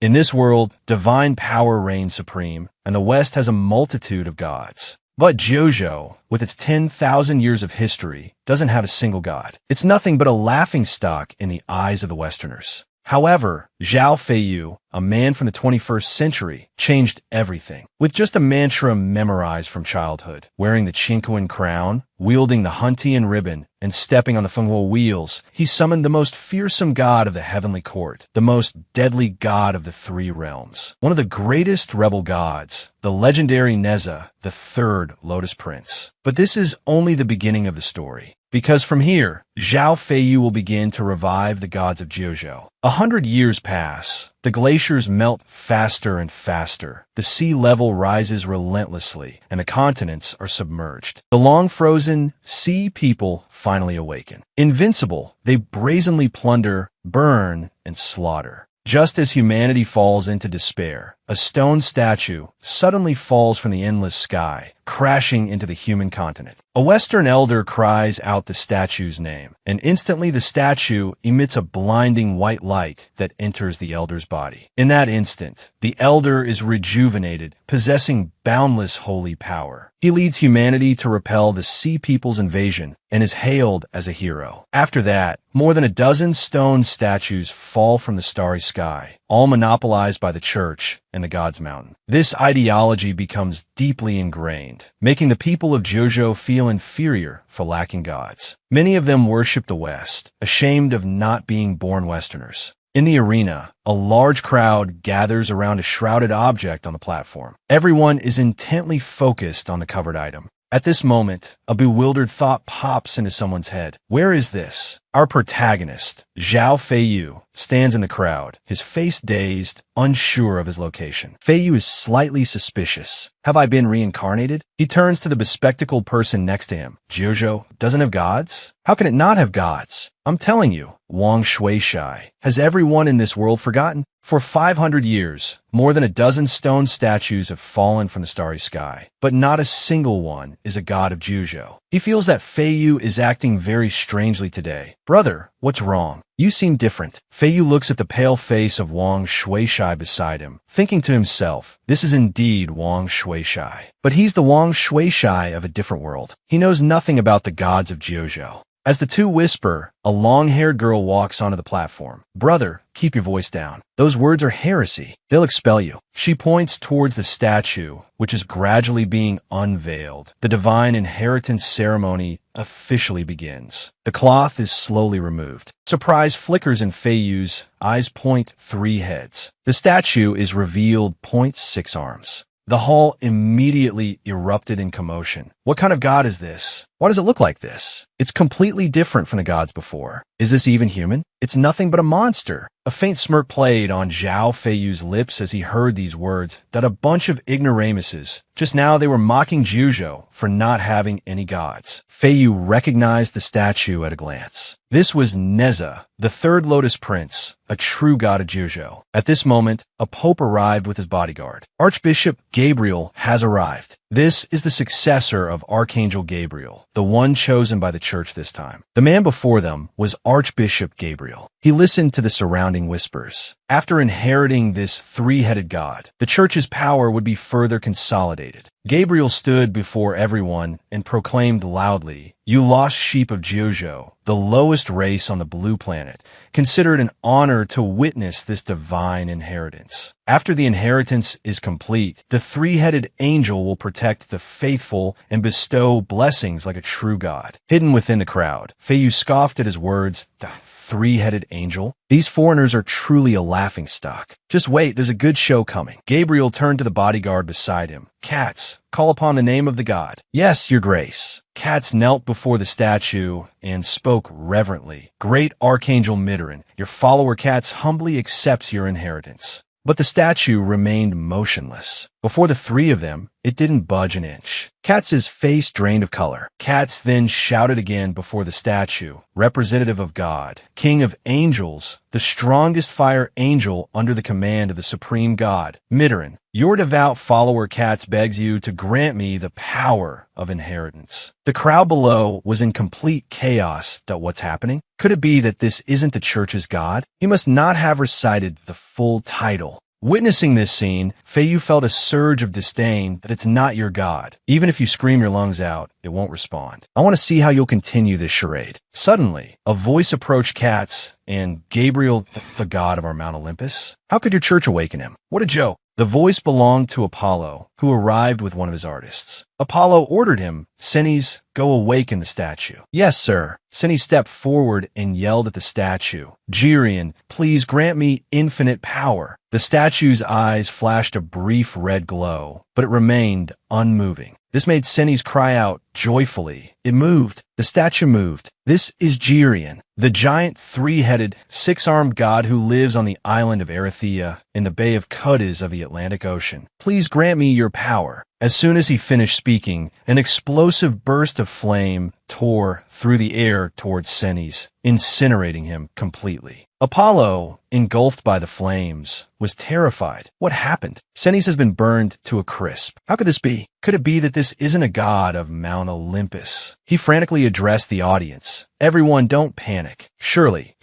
In this world, divine power reigns supreme, and the West has a multitude of gods. But JoJo, with its 10,000 years of history, doesn't have a single god. It's nothing but a laughingstock in the eyes of the Westerners. However, Zhao Feiyu, a man from the 21st century, changed everything. With just a mantra memorized from childhood, wearing the Qingquan crown, wielding the Huntian ribbon, and stepping on the Fenghuo wheels, he summoned the most fearsome god of the heavenly court, the most deadly god of the three realms, one of the greatest rebel gods, the legendary Neza, the third Lotus Prince. But this is only the beginning of the story. Because from here, Zhao Feiyu will begin to revive the gods of JoJo. 100 years pass. The glaciers melt faster and faster. The sea level rises relentlessly, and the continents are submerged. The long-frozen sea people finally awaken. Invincible, they brazenly plunder, burn, and slaughter. Just as humanity falls into despair, a stone statue suddenly falls from the endless sky, crashing into the human continent. A Western elder cries out the statue's name, and instantly the statue emits a blinding white light that enters the elder's body. In that instant, the elder is rejuvenated, possessing boundless holy power. He leads humanity to repel the Sea People's invasion and is hailed as a hero. After that, more than a dozen stone statues fall from the starry sky, all monopolized by the church and the God's Mountain. This ideology becomes deeply ingrained, making the people of JoJo feel inferior for lacking gods. Many of them worship the West, ashamed of not being born Westerners. In the arena, a large crowd gathers around a shrouded object on the platform. Everyone is intently focused on the covered item. At this moment, a bewildered thought pops into someone's head. Where is this? Our protagonist, Zhao Feiyu, stands in the crowd, his face dazed, unsure of his location. Feiyu is slightly suspicious. Have I been reincarnated? He turns to the bespectacled person next to him. JoJo doesn't have gods? How can it not have gods? I'm telling you, Wang Shuishai. Has everyone in this world forgotten? For 500 years, more than a dozen stone statues have fallen from the starry sky, but not a single one is a god of JoJo. He feels that Feiyu is acting very strangely today. Brother, what's wrong? You seem different. Feiyu looks at the pale face of Wang Shuishai beside him, thinking to himself, this is indeed Wang Shuishai. But he's the Wang Shuishai of a different world. He knows nothing about the gods of JoJo. As the two whisper, a long-haired girl walks onto the platform. Brother, keep your voice down. Those words are heresy. They'll expel you. She points towards the statue, which is gradually being unveiled. The divine inheritance ceremony officially begins. The cloth is slowly removed. Surprise flickers in Feiyu's eyes point 3 heads. The statue is revealed point 6 arms. The hall immediately erupted in commotion. What kind of god is this? Why does it look like this? It's completely different from the gods before. Is this even human? It's nothing but a monster. A faint smirk played on Zhao Feiyu's lips as he heard these words, that a bunch of ignoramuses. Just now they were mocking JoJo for not having any gods. Feiyu recognized the statue at a glance. This was Neza, the third Lotus Prince, a true god of JoJo. At this moment, a pope arrived with his bodyguard. Archbishop Gabriel has arrived. This is the successor of Archangel Gabriel, the one chosen by the church this time. The man before them was Archbishop Gabriel. He listened to the surrounding whispers. After inheriting this 3-headed god, the church's power would be further consolidated. Gabriel stood before everyone and proclaimed loudly, "You lost sheep of JoJo, the lowest race on the blue planet, consider it an honor to witness this divine inheritance. After the inheritance is complete, the 3-headed angel will protect the faithful and bestow blessings like a true god." Hidden within the crowd, Feiyu scoffed at his words. The 3-headed angel? These foreigners are truly a laughingstock. Just wait, there's a good show coming. Gabriel turned to the bodyguard beside him. Cats, call upon the name of the god. Yes, your grace. Cats knelt before the statue and spoke reverently. Great Archangel Midrin, your follower Cats humbly accepts your inheritance. But the statue remained motionless. Before the 3 of them, it didn't budge an inch. Katz's face drained of color. Katz then shouted again before the statue, representative of God, king of angels, the strongest fire angel under the command of the supreme God, Midrin. Your devout follower Katz begs you to grant me the power of inheritance. The crowd below was in complete chaos. What's happening? Could it be that this isn't the church's God? He must not have recited the full title. Witnessing this scene, Feiyu felt a surge of disdain that it's not your god. Even if you scream your lungs out, it won't respond. I want to see how you'll continue this charade. Suddenly, a voice approached Katz and Gabriel, the god of our Mount Olympus. How could your church awaken him? What a joke. The voice belonged to Apollo, who arrived with one of his artists. Apollo ordered him, Cenes, go awaken the statue. Yes, sir. Cenes stepped forward and yelled at the statue. Geryon, please grant me infinite power. The statue's eyes flashed a brief red glow, but it remained unmoving. This made Cenes cry out joyfully. It moved. The statue moved. This is Geryon, the giant three-headed, six-armed god who lives on the island of Erythea in the Bay of Cadiz of the Atlantic Ocean. Please grant me your power. As soon as he finished speaking, an explosive burst of flame tore through the air towards Cenes, incinerating him completely. Apollo, engulfed by the flames, was terrified. What happened? Cenes has been burned to a crisp. How could this be? Could it be that this isn't a god of Mount Olympus? He frantically addressed the audience. Everyone, don't panic. Surely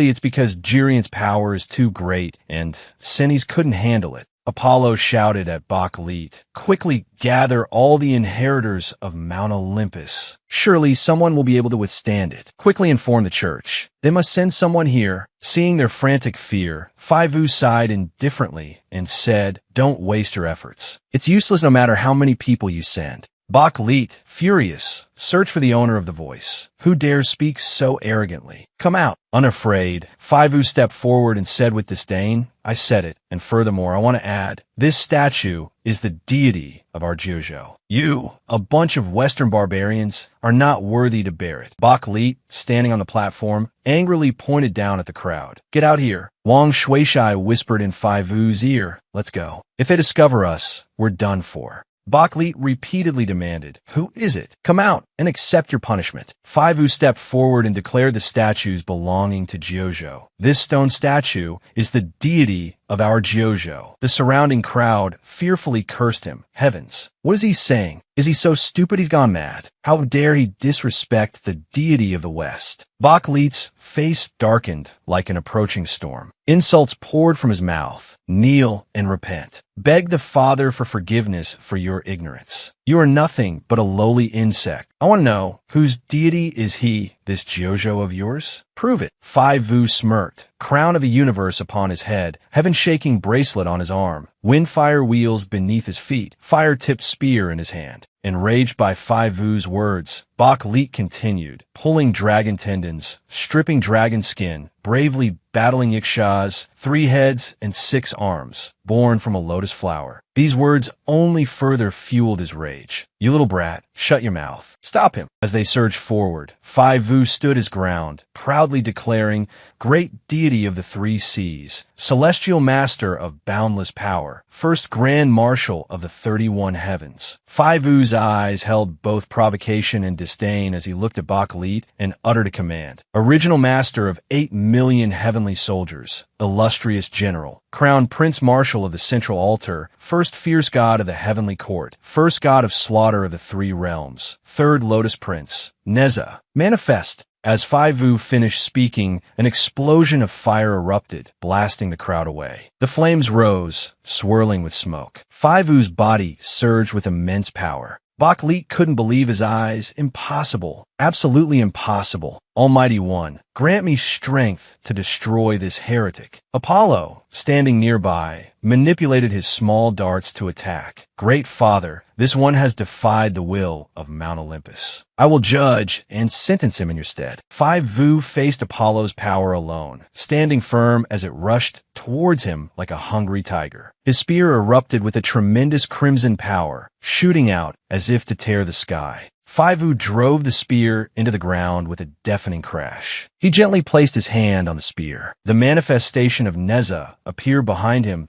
it's because Geryon's power is too great, and Cenes couldn't handle it. Apollo shouted at Bakhlit, quickly gather all the inheritors of Mount Olympus. Surely someone will be able to withstand it. Quickly inform the church. They must send someone here. Seeing their frantic fear, Feiyu sighed indifferently and said, don't waste your efforts. It's useless no matter how many people you send. Bakhlit, furious, search for the owner of the voice. Who dares speak so arrogantly? Come out. Unafraid, Feiyu stepped forward and said with disdain, I said it, and furthermore, I want to add, this statue is the deity of our Jojo. You, a bunch of Western barbarians, are not worthy to bear it. Bakhlit, standing on the platform, angrily pointed down at the crowd. Get out here. Wang Shuishai whispered in Feiyu's ear, let's go. If they discover us, we're done for. Bakhlit repeatedly demanded, who is it? Come out and accept your punishment. Feiyu stepped forward and declared the statues belonging to Jojo. This stone statue is the deity of our Jojo. The surrounding crowd fearfully cursed him. Heavens, what is he saying? Is he so stupid he's gone mad? How dare he disrespect the deity of the West? Bakhlit's face darkened like an approaching storm. Insults poured from his mouth. Kneel and repent. Beg the Father for forgiveness for your ignorance. You are nothing but a lowly insect. I want to know, whose deity is he, this Jojo of yours? Prove it. Feiyu smirked, crown of the universe upon his head, heaven-shaking bracelet on his arm, windfire wheels beneath his feet, fire-tipped spear in his hand. Enraged by Feiyu's words, Bakhlit continued, pulling dragon tendons, stripping dragon skin, bravely battling Ikshas, 3 heads and 6 arms, born from a lotus flower. These words only further fueled his rage. You little brat, shut your mouth. Stop him. As they surged forward, Feiyu stood his ground, proudly declaring, great deity of the 3 seas, celestial master of boundless power, first grand marshal of the 31 heavens. Feiyu's eyes held both provocation and disdain as he looked at Bakhlit and uttered a command. Original master of 8 million heavenly soldiers, illustrious general, crowned prince marshal of the central altar, first fierce god of the heavenly court, first god of slaughter of the 3 realms, third lotus prince, Neza, manifest. As Feiyu finished speaking, an explosion of fire erupted, blasting the crowd away. The flames rose, swirling with smoke. Feiyu's body surged with immense power. Bakhlit couldn't believe his eyes. Impossible. Absolutely impossible. Almighty One, grant me strength to destroy this heretic. Apollo, standing nearby, manipulated his small darts to attack. Great Father, this one has defied the will of Mount Olympus. I will judge and sentence him in your stead. Feiyu faced Apollo's power alone, standing firm as it rushed towards him like a hungry tiger. His spear erupted with a tremendous crimson power, shooting out as if to tear the sky. Feiyu drove the spear into the ground with a deafening crash. He gently placed his hand on the spear. The manifestation of Neza appeared behind him.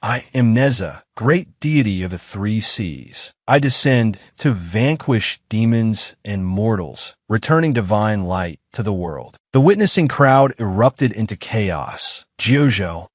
I am Neza, great deity of the 3 seas. I descend to vanquish demons and mortals, returning divine light to the world. The witnessing crowd erupted into chaos. Jojo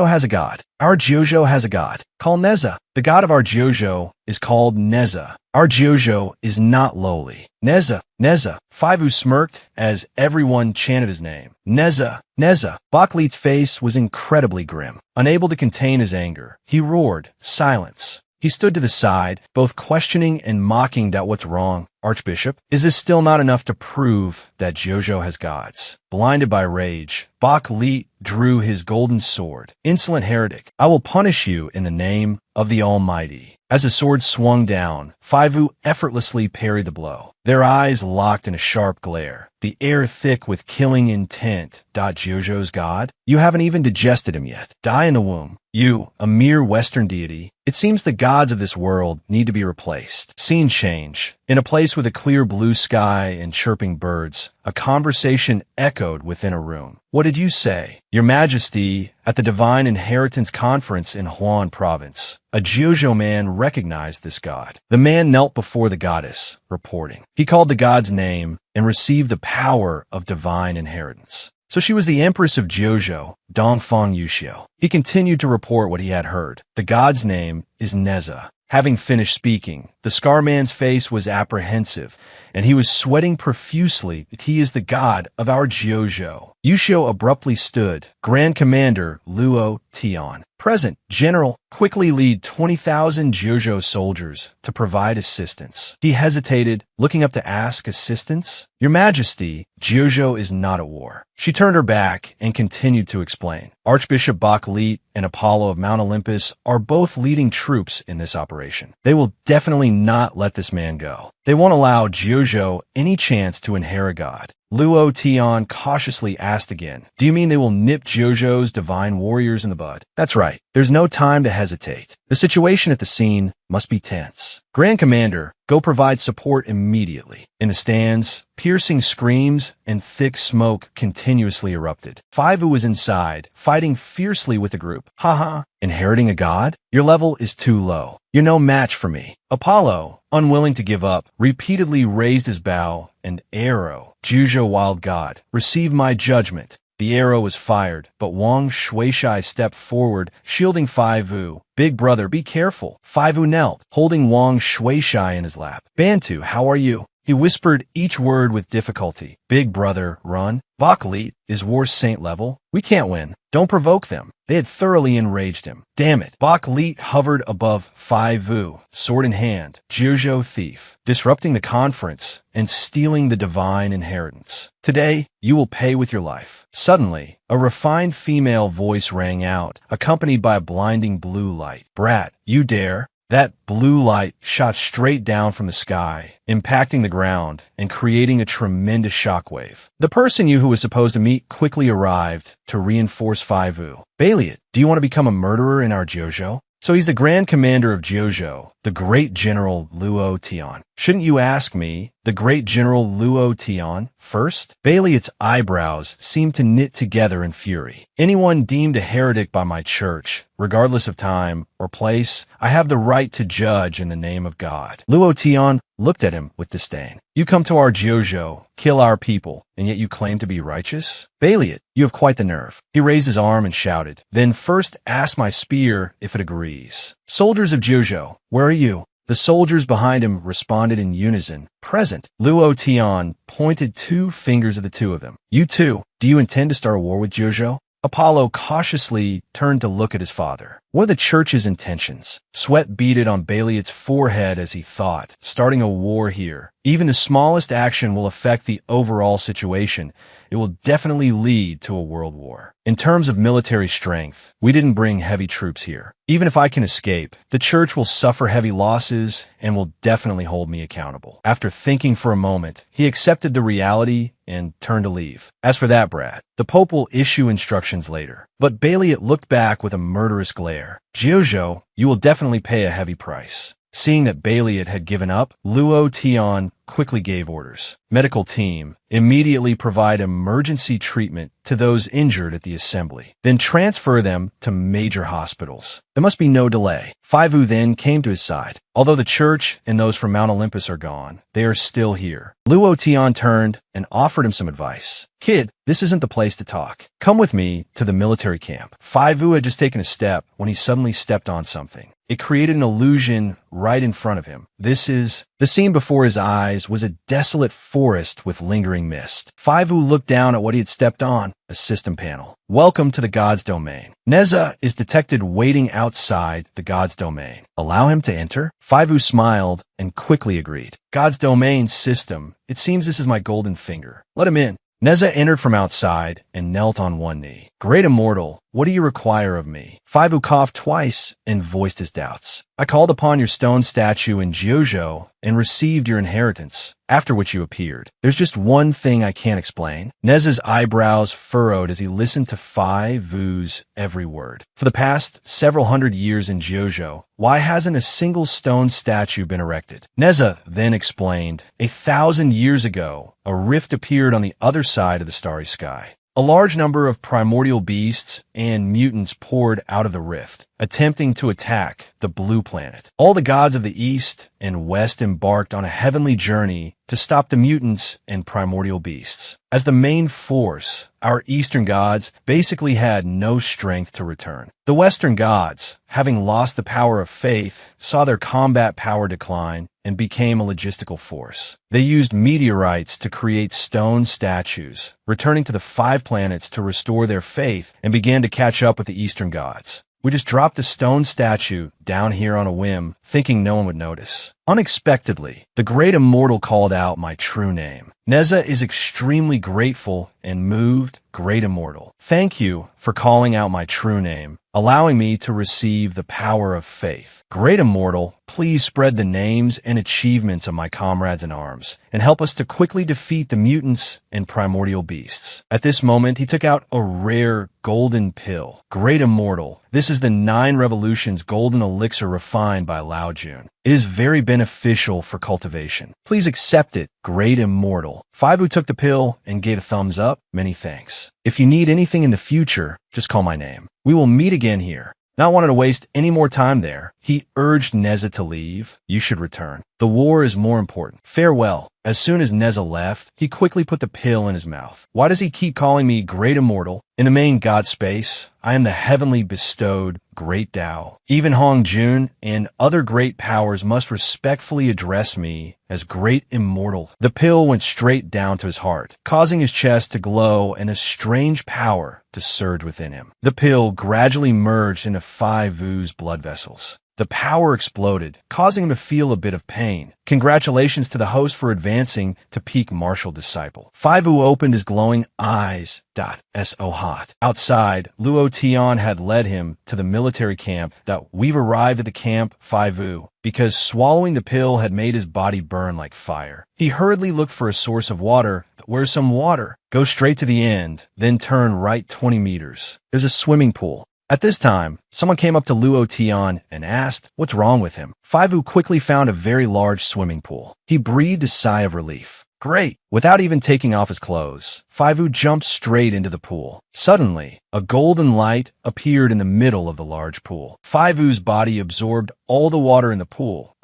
has a god. Our Jojo has a god. Call Neza. The god of our Jojo is called Neza. Our Jojo is not lowly. Neza, Neza. Fivu smirked as everyone chanted his name. Neza, Neza. Baklit's face was incredibly grim. Unable to contain his anger, he roared, "Silence." He stood to the side, both questioning and mocking. What's wrong, Archbishop? Is this still not enough to prove that Jojo has gods? Blinded by rage, Baklit drew his golden sword. Insolent heretic, I will punish you in the name of the Almighty. As the sword swung down, Fivu effortlessly parried the blow. Their eyes locked in a sharp glare, the air thick with killing intent. Jojo's god? You haven't even digested him yet. Die in the womb. You, a mere Western deity. It seems the gods of this world need to be replaced. Scene change. In a place with a clear blue sky and chirping birds, a conversation echoed within a room. What did you say? Your Majesty, at the Divine Inheritance Conference in Huan Province, a Jojo man recognized this god. The man knelt before the goddess, reporting. He called the god's name and received the power of divine inheritance. So she was the Empress of Jojo, Dongfang Yuxiu. He continued to report what he had heard. The god's name is Neza. Having finished speaking, the Scar Man's face was apprehensive, and he was sweating profusely. He is the god of our Jojo. Yuxiu abruptly stood. Grand Commander Luo Tian. Present. General, quickly lead 20,000 Jojo soldiers to provide assistance. He hesitated, looking up to ask assistance. Your Majesty, Jojo is not at war. She turned her back and continued to explain. Archbishop Baklit and Apollo of Mount Olympus are both leading troops in this operation. They will definitely not let this man go. They won't allow Jojo any chance to inherit God. Luo Tian cautiously asked again, do you mean they will nip Jojo's divine warriors in the bud? That's right. There's no time to hesitate. The situation at the scene must be tense. Grand Commander, go provide support immediately. In the stands, piercing screams and thick smoke continuously erupted. Fivu was inside, fighting fiercely with the group. Haha, inheriting a god? Your level is too low. You're no match for me. Apollo, unwilling to give up, repeatedly raised his bow and arrow. Jojo Wild God, receive my judgment. The arrow was fired, but Wang Shuishai stepped forward, shielding Fivu. Big brother, be careful. Fivu knelt, holding Wang Shuishai in his lap. Bantu, how are you? He whispered each word with difficulty. Big brother, run. Baklit, is war saint level? We can't win. Don't provoke them. They had thoroughly enraged him. Damn it. Baklit hovered above Fivu, sword in hand, Jojo thief, disrupting the conference and stealing the divine inheritance. Today, you will pay with your life. Suddenly, a refined female voice rang out, accompanied by a blinding blue light. Brat, you dare? That blue light shot straight down from the sky, impacting the ground and creating a tremendous shockwave. The person you who was supposed to meet quickly arrived to reinforce Fivu. Baliot, do you want to become a murderer in our Jojo? So he's the Grand Commander of Jojo, the Great General Luo Tian. Shouldn't you ask me, the Great General Luo Tian, first? Baliot's eyebrows seemed to knit together in fury. Anyone deemed a heretic by my church, regardless of time or place, I have the right to judge in the name of God. Luo Tian looked at him with disdain. You come to our Jojo, kill our people, and yet you claim to be righteous? Baliot, you have quite the nerve. He raised his arm and shouted, then first ask my spear if it agrees. Soldiers of Jojo, where are you? The soldiers behind him responded in unison. Present. Luo Tian pointed two fingers at the two of them. You two, do you intend to start a war with Jojo? Apollo cautiously turned to look at his father. What are the church's intentions? Sweat beaded on Baliot's forehead as he thought, starting a war here. Even the smallest action will affect the overall situation. It will definitely lead to a world war. In terms of military strength, we didn't bring heavy troops here. Even if I can escape, the church will suffer heavy losses and will definitely hold me accountable. After thinking for a moment, he accepted the reality and turned to leave. As for that, Brad, the Pope will issue instructions later. But Baliot looked back with a murderous glare. Jojo, you will definitely pay a heavy price. Seeing that Baliot had given up, Luo Tian quickly gave orders. Medical team, immediately provide emergency treatment to those injured at the assembly. Then transfer them to major hospitals. There must be no delay. Fivu then came to his side. Although the church and those from Mount Olympus are gone, they are still here. Luo Tian turned and offered him some advice. Kid, this isn't the place to talk. Come with me to the military camp. Fivu had just taken a step when he suddenly stepped on something. It created an illusion right in front of him. The scene before his eyes was a desolate forest with lingering mist. Faivu looked down at what he had stepped on, a system panel. Welcome to the God's domain. Neza is detected waiting outside the God's domain. Allow him to enter? Faivu smiled and quickly agreed. God's domain system. It seems this is my golden finger. Let him in. Neza entered from outside and knelt on one knee. Great Immortal, what do you require of me? Faivu coughed twice and voiced his doubts. I called upon your stone statue in Jojo and received your inheritance, after which you appeared. There's just one thing I can't explain. Neza's eyebrows furrowed as he listened to Faivu's every word. For the past several hundred years in Jojo, why hasn't a single stone statue been erected? Neza then explained, 1,000 years ago, a rift appeared on the other side of the starry sky. A large number of primordial beasts and mutants poured out of the rift, attempting to attack the blue planet. All the gods of the east and west embarked on a heavenly journey to stop the mutants and primordial beasts. As the main force, our eastern gods basically had no strength to return. The western gods, having lost the power of faith, saw their combat power decline and became a logistical force. They used meteorites to create stone statues, returning to the 5 planets to restore their faith and began to catch up with the eastern gods. We just dropped a stone statue down here on a whim, thinking no one would notice. Unexpectedly, the Great Immortal called out my true name. Neza is extremely grateful and moved. Great Immortal, thank you for calling out my true name, allowing me to receive the power of faith. Great Immortal, please spread the names and achievements of my comrades in arms, and help us to quickly defeat the mutants and primordial beasts. At this moment, he took out a rare golden pill. Great Immortal, this is the 9 Revolutions golden elixir refined by Lao Jun. It is very beneficial for cultivation. Please accept it, Great Immortal. Faivu took the pill and gave a thumbs up. Many thanks. If you need anything in the future, just call my name. We will meet again here. Not wanting to waste any more time there, he urged Neza to leave. You should return. The war is more important. Farewell. As soon as Neza left, he quickly put the pill in his mouth. Why does he keep calling me Great Immortal? In the main God space, I am the heavenly bestowed Great Tao. Even Hong Jun and other great powers must respectfully address me as Great Immortal. The pill went straight down to his heart, causing his chest to glow and a strange power to surge within him. The pill gradually merged into Faivu's blood vessels. The power exploded, causing him to feel a bit of pain. Congratulations to the host for advancing to peak martial disciple. Faivu opened his glowing eyes. So hot. Outside, Luo Tian had led him to the military camp. We've arrived at the camp, Faivu, because swallowing the pill had made his body burn like fire. He hurriedly looked for a source of water. Where's some water? Go straight to the end, then turn right 20 meters. There's a swimming pool. At this time, someone came up to Luo Tian and asked what's wrong with him. Faivu quickly found a very large swimming pool. He breathed a sigh of relief. Great! Without even taking off his clothes, Faivu jumped straight into the pool. Suddenly, a golden light appeared in the middle of the large pool. Faivu's body absorbed all the water in the pool.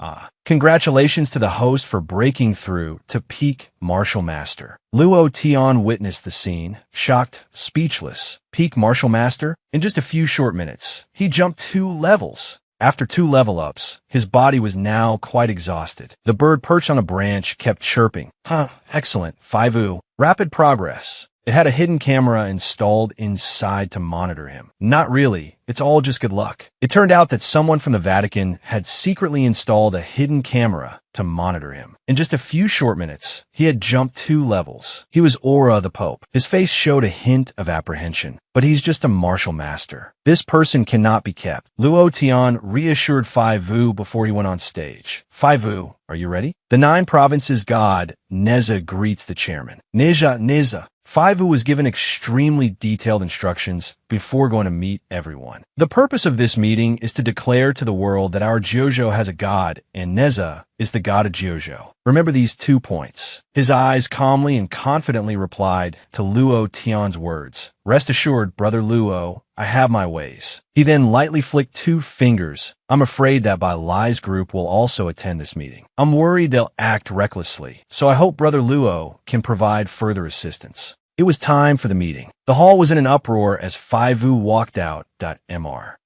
Congratulations to the host for breaking through to peak martial master. Luo Tian witnessed the scene, shocked, speechless. Peak martial master? In just a few short minutes, he jumped 2 levels. After 2 level-ups, his body was now quite exhausted. The bird perched on a branch kept chirping. Excellent, Faivu. Rapid progress. It had a hidden camera installed inside to monitor him. Not really. It's all just good luck. It turned out that someone from the Vatican had secretly installed a hidden camera to monitor him. In just a few short minutes, he had jumped 2 levels. He was Aura the Pope. His face showed a hint of apprehension, but he's just a martial master. This person cannot be kept. Luo Tian reassured Faivu before he went on stage. Faivu, are you ready? The 9 provinces god, Neza, greets the chairman. Neza. Faivu was given extremely detailed instructions before going to meet everyone. The purpose of this meeting is to declare to the world that our Jojo has a god, and Neza is the god of Jojo. Remember these 2 points. His eyes calmly and confidently replied to Luo Tian's words. Rest assured, brother Luo, I have my ways. He then lightly flicked 2 fingers. I'm afraid that Bai Lai's group will also attend this meeting. I'm worried they'll act recklessly, so I hope brother Luo can provide further assistance. It was time for the meeting. The hall was in an uproar as Faivu walked out. Mr.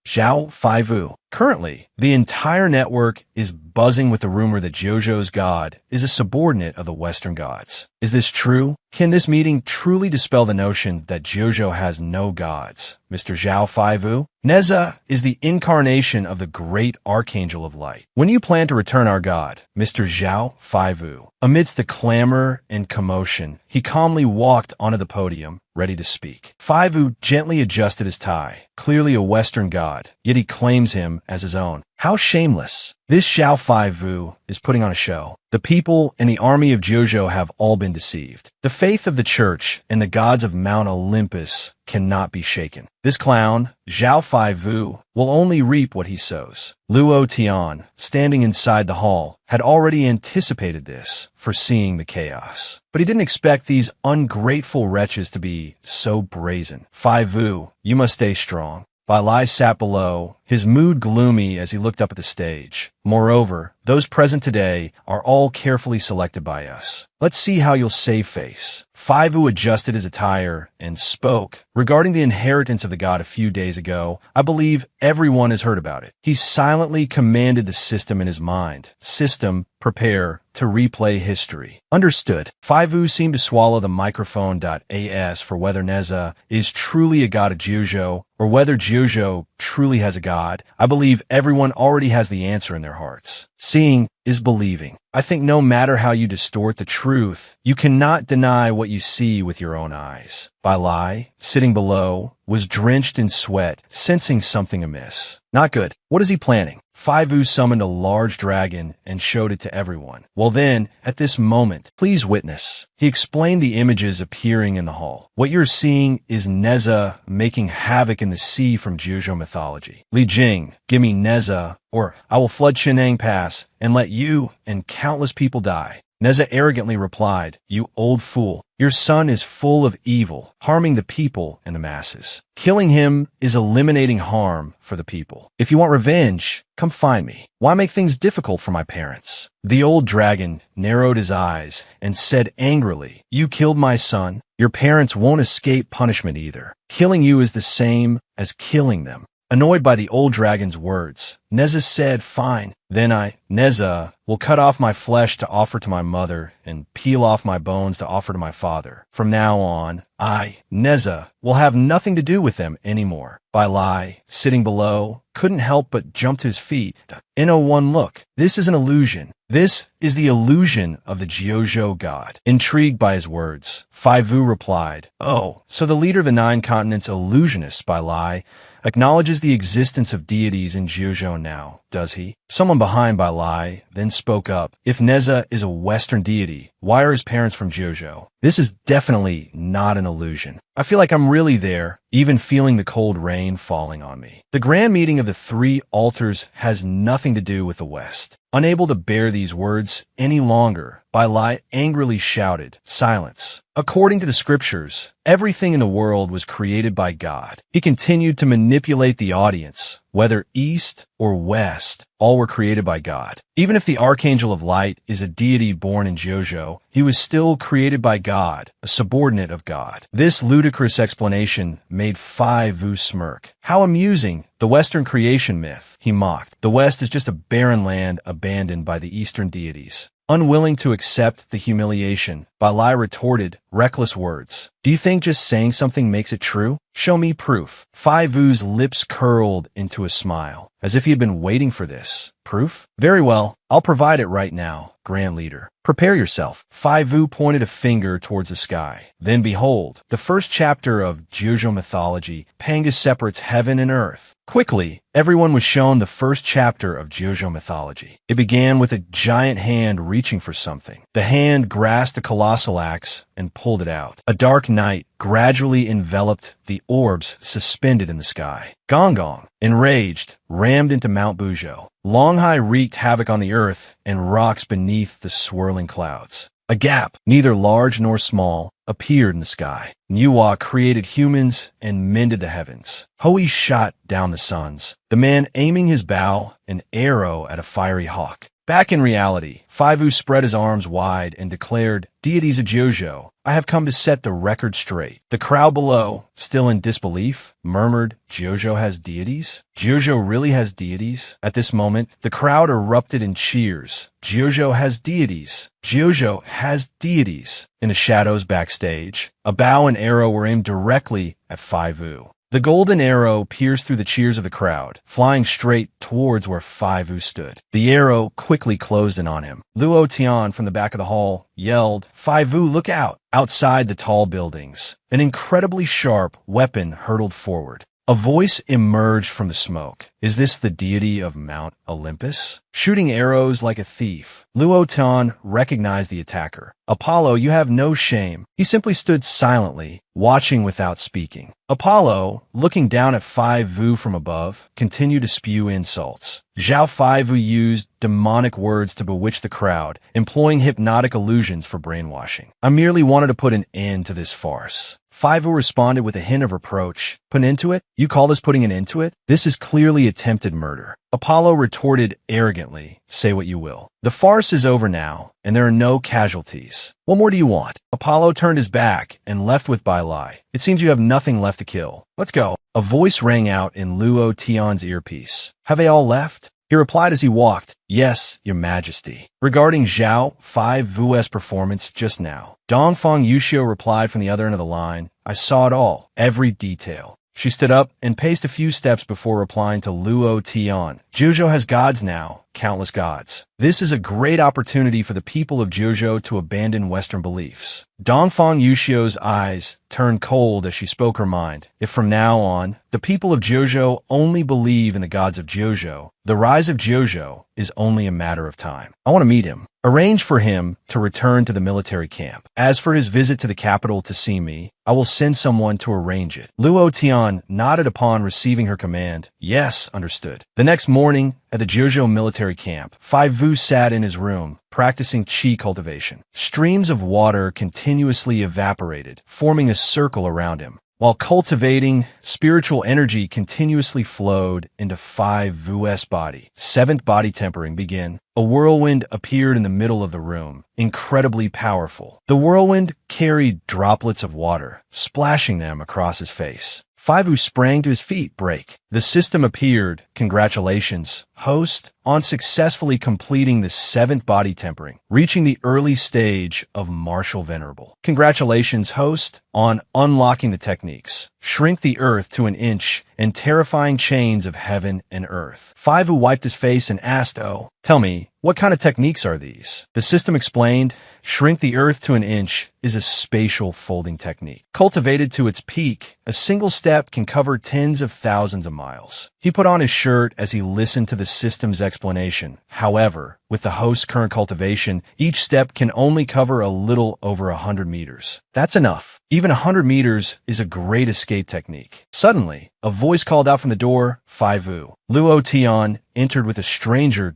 Zhao Faivu. Currently, the entire network is buzzing with the rumor that Jojo's god is a subordinate of the Western gods. Is this true? Can this meeting truly dispel the notion that Jojo has no gods? Mr. Zhao Faivu? Neza is the incarnation of the great archangel of light. When you plan to return our god, Mr. Zhao Faivu? Amidst the clamor and commotion, he calmly walked onto the podium, ready to speak. Faivu gently adjusted his tie, clearly a Western god, yet he claims him as his own. How shameless. This Zhao Faivu is putting on a show. The people and the army of Jojo have all been deceived. The faith of the church and the gods of Mount Olympus cannot be shaken. This clown, Zhao Faivu, will only reap what he sows. Luo Tian, standing inside the hall, had already anticipated this, foreseeing the chaos. But he didn't expect these ungrateful wretches to be so brazen. Faivu, you must stay strong. Bai Lai sat below, his mood gloomy as he looked up at the stage. Moreover, those present today are all carefully selected by us. Let's see how you'll save face. Faivu adjusted his attire and spoke. Regarding the inheritance of the god a few days ago, I believe everyone has heard about it. He silently commanded the system in his mind. System, prepare to replay history. Understood. Faivu seemed to swallow the microphone. As for whether Neza is truly a god of Jojo, or whether Jojo truly has a god, I believe everyone already has the answer in their hearts. Seeing is believing. I think no matter how you distort the truth, you cannot deny what you see with your own eyes. Bai Lai, sitting below, was drenched in sweat, sensing something amiss. Not good. What is he planning? Faivu summoned a large dragon and showed it to everyone. Well then, at this moment, please witness. He explained the images appearing in the hall. What you're seeing is Neza making havoc in the sea from Jojo mythology. Li Jing, give me Neza, or I will flood Chenang Pass and let you and countless people die. Neza arrogantly replied, you old fool. Your son is full of evil, harming the people and the masses. Killing him is eliminating harm for the people. If you want revenge, come find me. Why make things difficult for my parents? The old dragon narrowed his eyes and said angrily, you killed my son. Your parents won't escape punishment either. Killing you is the same as killing them. Annoyed by the old dragon's words, Neza said, fine. Then I, Neza, will cut off my flesh to offer to my mother and peel off my bones to offer to my father. From now on, I, Neza, will have nothing to do with them anymore. Bai Lai, sitting below, couldn't help but jump to his feet. One look. This is an illusion. This is the illusion of the Jojo god. Intrigued by his words, Faivu replied, oh, so the leader of the 9 continents illusionist, Bai Lai, acknowledges the existence of deities in Jojo now, does he? Someone behind Bai Lai then spoke up. If Neza is a Western deity, why are his parents from Jojo? This is definitely not an illusion. I feel like I'm really there, even feeling the cold rain falling on me. The grand meeting of the 3 altars has nothing to do with the West. Unable to bear these words any longer, Bai Lai angrily shouted, silence. According to the scriptures, everything in the world was created by God. He continued to manipulate the audience. Whether East or West, all were created by God. Even if the Archangel of Light is a deity born in Jojo, he was still created by God, a subordinate of God. This ludicrous explanation made Faivu smirk. How amusing, the Western creation myth, he mocked. The West is just a barren land abandoned by the Eastern deities. Unwilling to accept the humiliation, Bai Lai retorted, reckless words. Do you think just saying something makes it true? Show me proof. Faivu's lips curled into a smile, as if he had been waiting for this. Proof? Very well, I'll provide it right now, Grand Leader. Prepare yourself. Faivu pointed a finger towards the sky. Then behold, the first chapter of Jojo mythology, Pangas separates heaven and earth. Quickly, everyone was shown the first chapter of Jojo mythology. It began with a giant hand reaching for something. The hand grasped a colossal axe and pulled it out. A dark night gradually enveloped the orbs suspended in the sky. Gong Gong, enraged, rammed into Mount Bujo. Longhai wreaked havoc on the earth and rocks beneath the swirling clouds. A gap, neither large nor small, appeared in the sky. Nuwa created humans and mended the heavens. Hoi shot down the suns, the man aiming his bow, an arrow at a fiery hawk. Back in reality, Faivu spread his arms wide and declared, "Deities of Jojo, I have come to set the record straight." The crowd below, still in disbelief, murmured, "Jojo has deities? Jojo really has deities?" At this moment, the crowd erupted in cheers. "Jojo has deities! Jojo has deities!" In the shadows backstage, a bow and arrow were aimed directly at Faivu. The golden arrow pierced through the cheers of the crowd, flying straight towards where Faivu stood. The arrow quickly closed in on him. Luo Tian from the back of the hall yelled, "Faivu, look out!" Outside the tall buildings, an incredibly sharp weapon hurtled forward. A voice emerged from the smoke. "Is this the deity of Mount Olympus?" Shooting arrows like a thief, Luo Tian recognized the attacker. "Apollo, you have no shame." He simply stood silently, watching without speaking. Apollo, looking down at Faivu from above, continued to spew insults. Zhao Faivu used demonic words to bewitch the crowd, employing hypnotic illusions for brainwashing. "I merely wanted to put an end to this farce." Faivu responded with a hint of reproach. "Put an end to it? You call this putting an end to it? This is clearly attempted murder." Apollo retorted arrogantly, "Say what you will. The farce is over now, and there are no casualties. What more do you want?" Apollo turned his back and left with Bai Lai. "It seems you have nothing left to kill. Let's go." A voice rang out in Luo Tian's earpiece. "Have they all left?" He replied as he walked, "Yes, Your Majesty." Regarding Zhao Faivu's performance just now, Dongfang Yuxiu replied from the other end of the line, "I saw it all, every detail." She stood up and paced a few steps before replying to Luo Tian. "Jojo has gods now, countless gods. This is a great opportunity for the people of Jojo to abandon Western beliefs." Dongfang Yuxiu's eyes turned cold as she spoke her mind. "If from now on, the people of Jojo only believe in the gods of Jojo, the rise of Jojo is only a matter of time. I want to meet him. Arrange for him to return to the military camp. As for his visit to the capital to see me, I will send someone to arrange it." Luo Tian nodded upon receiving her command. "Yes, understood." The next morning, at the Jojo military camp, Faivu sat in his room, practicing qi cultivation. Streams of water continuously evaporated, forming a circle around him. While cultivating, spiritual energy continuously flowed into Faivu's body. Seventh body tempering began. A whirlwind appeared in the middle of the room, incredibly powerful. The whirlwind carried droplets of water, splashing them across his face. Faivu sprang to his feet. "Break." The system appeared. "Congratulations, host, on successfully completing the seventh body tempering, reaching the early stage of martial venerable. Congratulations, host, on unlocking the techniques. Shrink the earth to an inch and terrifying chains of heaven and earth." Faivu wiped his face and asked, "Oh, tell me, what kind of techniques are these?" The system explained, "Shrink the earth to an inch is a spatial folding technique. Cultivated to its peak, a single step can cover tens of thousands of miles." He put on his shirt as he listened to the system's explanation. However, with the host's current cultivation, each step can only cover a little over 100 meters. That's enough. Even 100 meters is a great escape technique. Suddenly, a voice called out from the door, "Faivu." Luo Tian entered with a stranger.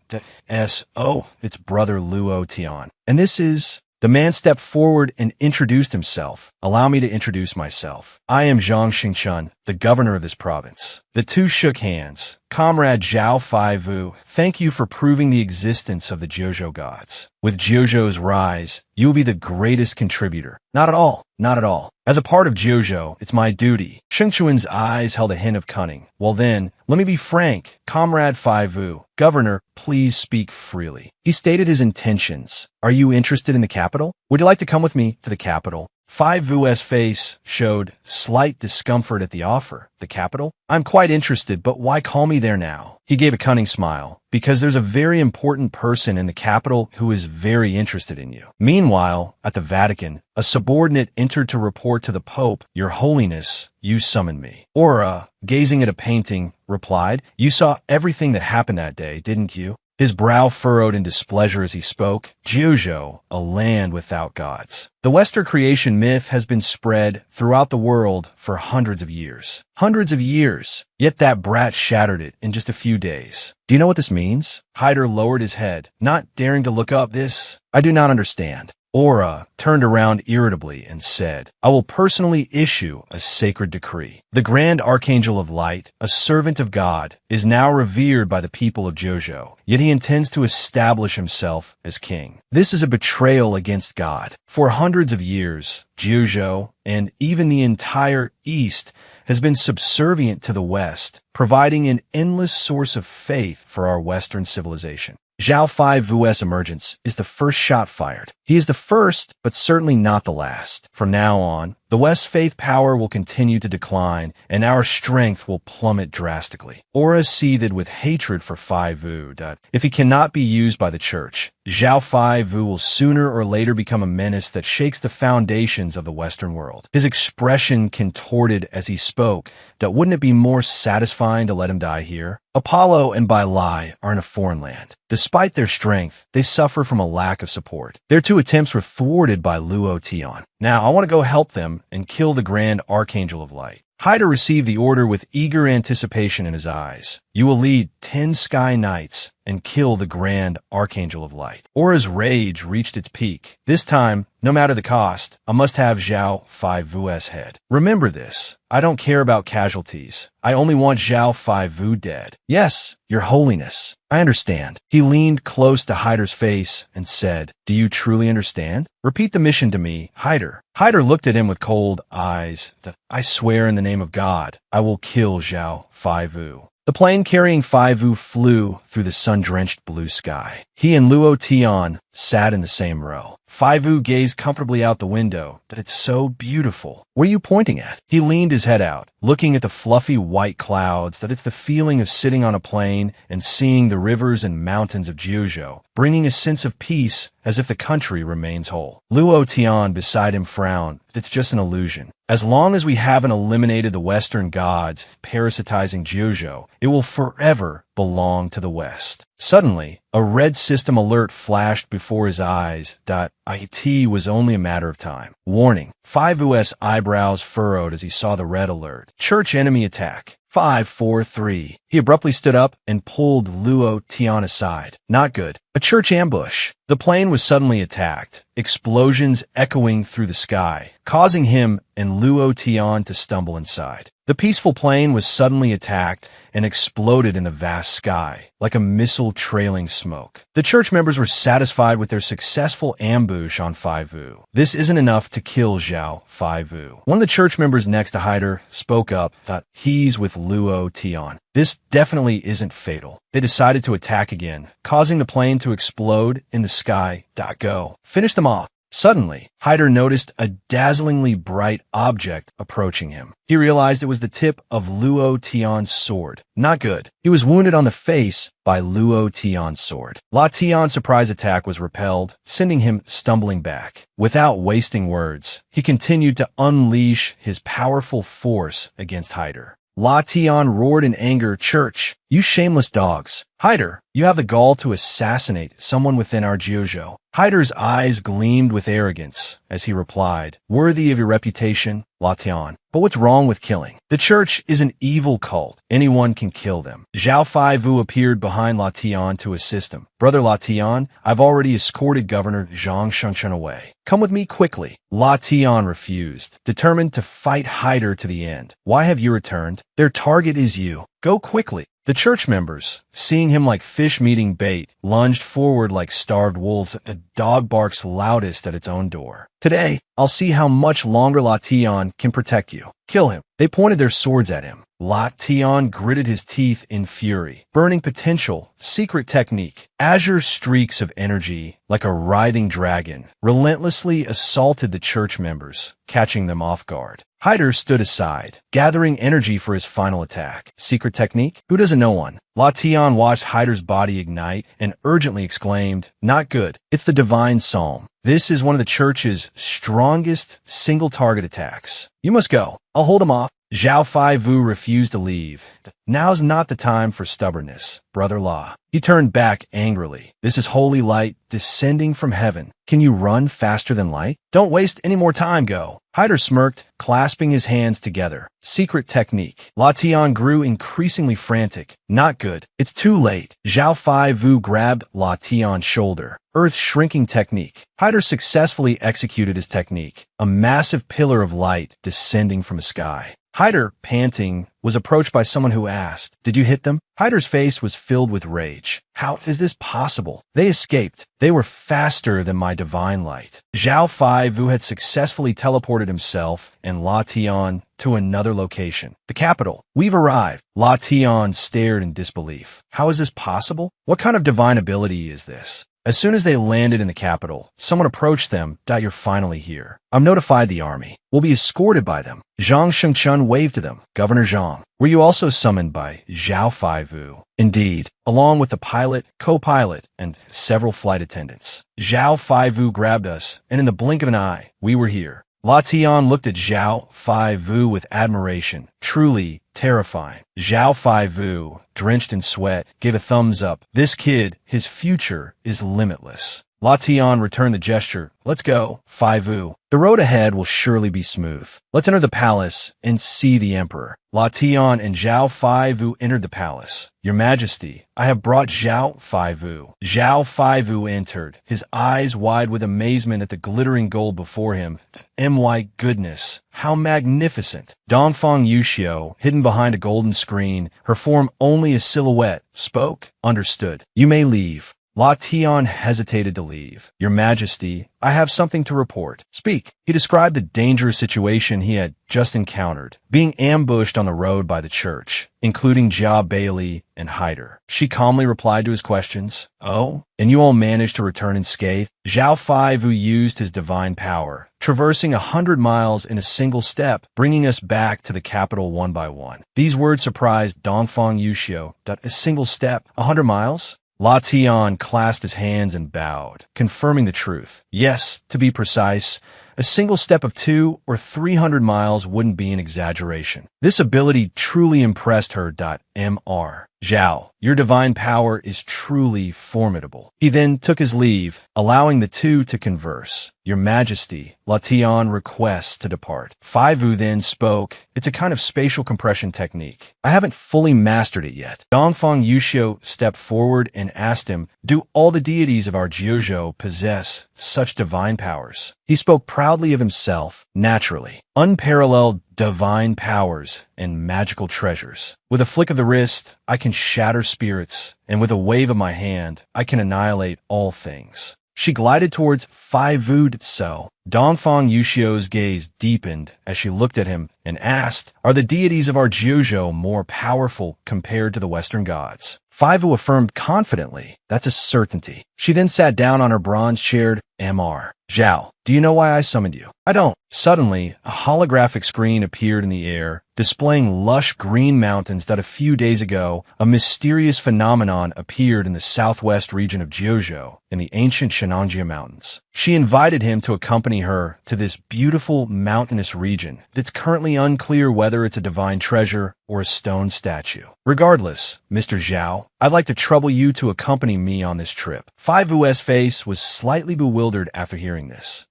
"Oh, it's brother Luo Tian. And this is..." The man stepped forward and introduced himself. "Allow me to introduce myself. I am Zhang Xingchun, the governor of this province." The two shook hands. "Comrade Zhao Faivu, thank you for proving the existence of the Jojo gods. With Jojo's rise, you will be the greatest contributor." "Not at all. Not at all. As a part of Jojo, it's my duty." Shengchuan's eyes held a hint of cunning. "Well then, let me be frank. Comrade Faivu, Governor, please speak freely." He stated his intentions. "Are you interested in the capital? Would you like to come with me to the capital?" Faivu's face showed slight discomfort at the offer. "The capital? I'm quite interested, but why call me there now?" He gave a cunning smile. "Because there's a very important person in the capital who is very interested in you." Meanwhile, at the Vatican, a subordinate entered to report to the Pope, "Your Holiness, you summoned me." Aura, gazing at a painting, replied, "You saw everything that happened that day, didn't you?" His brow furrowed in displeasure as he spoke. "Jojo, a land without gods." The Western creation myth has been spread throughout the world for hundreds of years. Hundreds of years. Yet that brat shattered it in just a few days. Do you know what this means? Hyder lowered his head, not daring to look up. "This, I do not understand." Aura turned around irritably and said, I will personally issue a sacred decree. The Grand Archangel of Light, a servant of God, is now revered by the people of Jojo, yet he intends to establish himself as king. This is a betrayal against God. For hundreds of years, Jojo, and even the entire East, has been subservient to the West, providing an endless source of faith for our Western civilization. Zhao Fi Vu's emergence is the first shot fired. He is the first, but certainly not the last. From now on, the West's faith power will continue to decline, and our strength will plummet drastically. Aura seethed with hatred for Fi Vu. If he cannot be used by the church, Zhao Fi Vu will sooner or later become a menace that shakes the foundations of the Western world. His expression contorted as he spoke. Wouldn't it be more satisfying to let him die here? Apollo and Bai Lai are in a foreign land. Despite their strength, they suffer from a lack of support. Their two attempts were thwarted by Luo Tian. Now, I want to go help them and kill the Grand Archangel of Light. Hyder received the order with eager anticipation in his eyes. You will lead 10 Sky Knights and kill the Grand Archangel of Light. Aura's rage reached its peak. This time, no matter the cost, I must have Zhao Fi Vu's head. Remember this. I don't care about casualties. I only want Zhao Fi Vu dead. Yes, Your Holiness. I understand. He leaned close to Hyder's face and said, Do you truly understand? Repeat the mission to me, Hyder. Hyder looked at him with cold eyes. I swear in the name of God, I will kill Zhao Fi Vu. The plane carrying Fi Vu flew through the sun-drenched blue sky. He and Luo Tian sat in the same row. Fi Vu gazed comfortably out the window. It's so beautiful. What are you pointing at? He leaned his head out, looking at the fluffy white clouds. It's the feeling of sitting on a plane and seeing the rivers and mountains of Jiuzhou, bringing a sense of peace as if the country remains whole. Luo Tian beside him frowned. It's just an illusion. As long as we haven't eliminated the Western gods parasitizing Jiuzhou, it will forever belong to the West. Suddenly, a red system alert flashed before his eyes. It was only a matter of time. Warning. Fi Vu's eyebrows furrowed as he saw the red alert. Church enemy attack. 543. He abruptly stood up and pulled Luo Tian aside. Not good. A church ambush. The plane was suddenly attacked, explosions echoing through the sky, causing him and Luo Tian to stumble inside. The peaceful plane was suddenly attacked and exploded in the vast sky, like a missile trailing smoke. The church members were satisfied with their successful ambush on Fi Vu. This isn't enough to kill Zhao Fi Vu. One of the church members next to Hyder spoke up. He's with Luo Tian. This definitely isn't fatal. They decided to attack again, causing the plane to explode in the sky. Go. Finish them off. Suddenly, Hyder noticed a dazzlingly bright object approaching him. He realized it was the tip of Luo Tian's sword. Not good. He was wounded on the face by Luo Tian's sword. La Tian's surprise attack was repelled, sending him stumbling back. Without wasting words, he continued to unleash his powerful force against Hyder. La Tian roared in anger, Church, you shameless dogs. Hyder, you have the gall to assassinate someone within our Jiuzhou. Hyder's eyes gleamed with arrogance as he replied, Worthy of your reputation, La Tian. But what's wrong with killing? The church is an evil cult. Anyone can kill them. Zhao Fi Vu appeared behind La Tian to assist him. Brother La Tian, I've already escorted Governor Zhang Shengchen away. Come with me quickly. La Tian refused, determined to fight Hyder to the end. Why have you returned? Their target is you. Go quickly. The church members, seeing him like fish meeting bait, lunged forward like starved wolves. A dog barks loudest at its own door. Today, I'll see how much longer La Tian can protect you. Kill him. They pointed their swords at him. La Tian gritted his teeth in fury. Burning potential, secret technique, azure streaks of energy, like a writhing dragon, relentlessly assaulted the church members, catching them off guard. Hyder stood aside, gathering energy for his final attack. Secret technique? Who doesn't know one? La Tian watched Hyder's body ignite and urgently exclaimed, Not good. It's the divine psalm. This is one of the church's strongest single-target attacks. You must go. I'll hold him off. Zhao Fai Vu refused to leave. Now's not the time for stubbornness, brother-in-law. He turned back angrily. This is holy light descending from heaven. Can you run faster than light? Don't waste any more time, go. Hyder smirked, clasping his hands together. Secret technique. La Tian grew increasingly frantic. Not good. It's too late. Zhao Fai Vu grabbed La Tian's shoulder. Earth shrinking technique. Hyder successfully executed his technique. A massive pillar of light descending from the sky. Hyder, panting, was approached by someone who asked, "Did you hit them?" Hyder's face was filled with rage. How is this possible? They escaped. They were faster than my divine light. Zhao Fai Vu had successfully teleported himself and La Tian to another location. The capital. We've arrived. La Tian stared in disbelief. How is this possible? What kind of divine ability is this? As soon as they landed in the capital, someone approached them. "You're finally here. I'm notified the army. We'll be escorted by them." Zhang Shengchun waved to them. "Governor Zhang, were you also summoned by Zhao Fai Vu?" "Indeed, along with the pilot, co-pilot, and several flight attendants. Zhao Fai Vu grabbed us, and in the blink of an eye, we were here." La Tian looked at Zhao Fai Vu with admiration. Truly terrifying. Zhao Fai Vu, drenched in sweat, gave a thumbs up. This kid, his future is limitless. La Tian returned the gesture. "Let's go, Fai Vu. The road ahead will surely be smooth. Let's enter the palace and see the emperor." La Tian and Zhao Fai Vu entered the palace. "Your Majesty, I have brought Zhao Fai Vu." Zhao Fai Vu entered, his eyes wide with amazement at the glittering gold before him. My goodness, how magnificent. Dongfang Yuxiu, hidden behind a golden screen, her form only a silhouette, spoke. "Understood. You may leave." La Tian hesitated to leave. "Your Majesty, I have something to report." "Speak." He described the dangerous situation he had just encountered, being ambushed on the road by the church, including Jia Bailey and Hyder. She calmly replied to his questions. "Oh, and you all managed to return unscathed?" Zhao Fai Vu used his divine power, traversing 100 miles in a single step, bringing us back to the capital one by one. These words surprised Dongfang Yuxiu. "A single step? 100 miles? La Tian clasped his hands and bowed, confirming the truth. "Yes, to be precise, a single step of 200 or 300 miles wouldn't be an exaggeration." This ability truly impressed her. Mr. Zhao, your divine power is truly formidable. He then took his leave, allowing the two to converse. "Your Majesty, La Tian requests to depart." Fai Vu then spoke. "It's a kind of spatial compression technique. I haven't fully mastered it yet." Dongfang Yuxiu stepped forward and asked him, "Do all the deities of our Jiuzhou possess such divine powers?" He spoke proudly of himself, naturally. "Unparalleled divine powers and magical treasures. With a flick of the wrist, I can shatter spirits, and with a wave of my hand, I can annihilate all things." She glided towards Fai Vu. So Dongfang Yuxiu's gaze deepened as she looked at him and asked, "Are the deities of our Jiuzhou more powerful compared to the Western gods?" Fai Vu affirmed confidently, "That's a certainty." She then sat down on her bronze chair. "Mr. Zhao, do you know why I summoned you?" "I don't." Suddenly, a holographic screen appeared in the air, displaying lush green mountains that a few days ago, a mysterious phenomenon appeared in the southwest region of Jiuzhou, in the ancient Shenanjia Mountains. She invited him to accompany her to this beautiful mountainous region. It's currently unclear whether it's a divine treasure or a stone statue. "Regardless, Mr. Zhao, I'd like to trouble you to accompany me on this trip." Fai Vu's face was slightly bewildered after hearing this.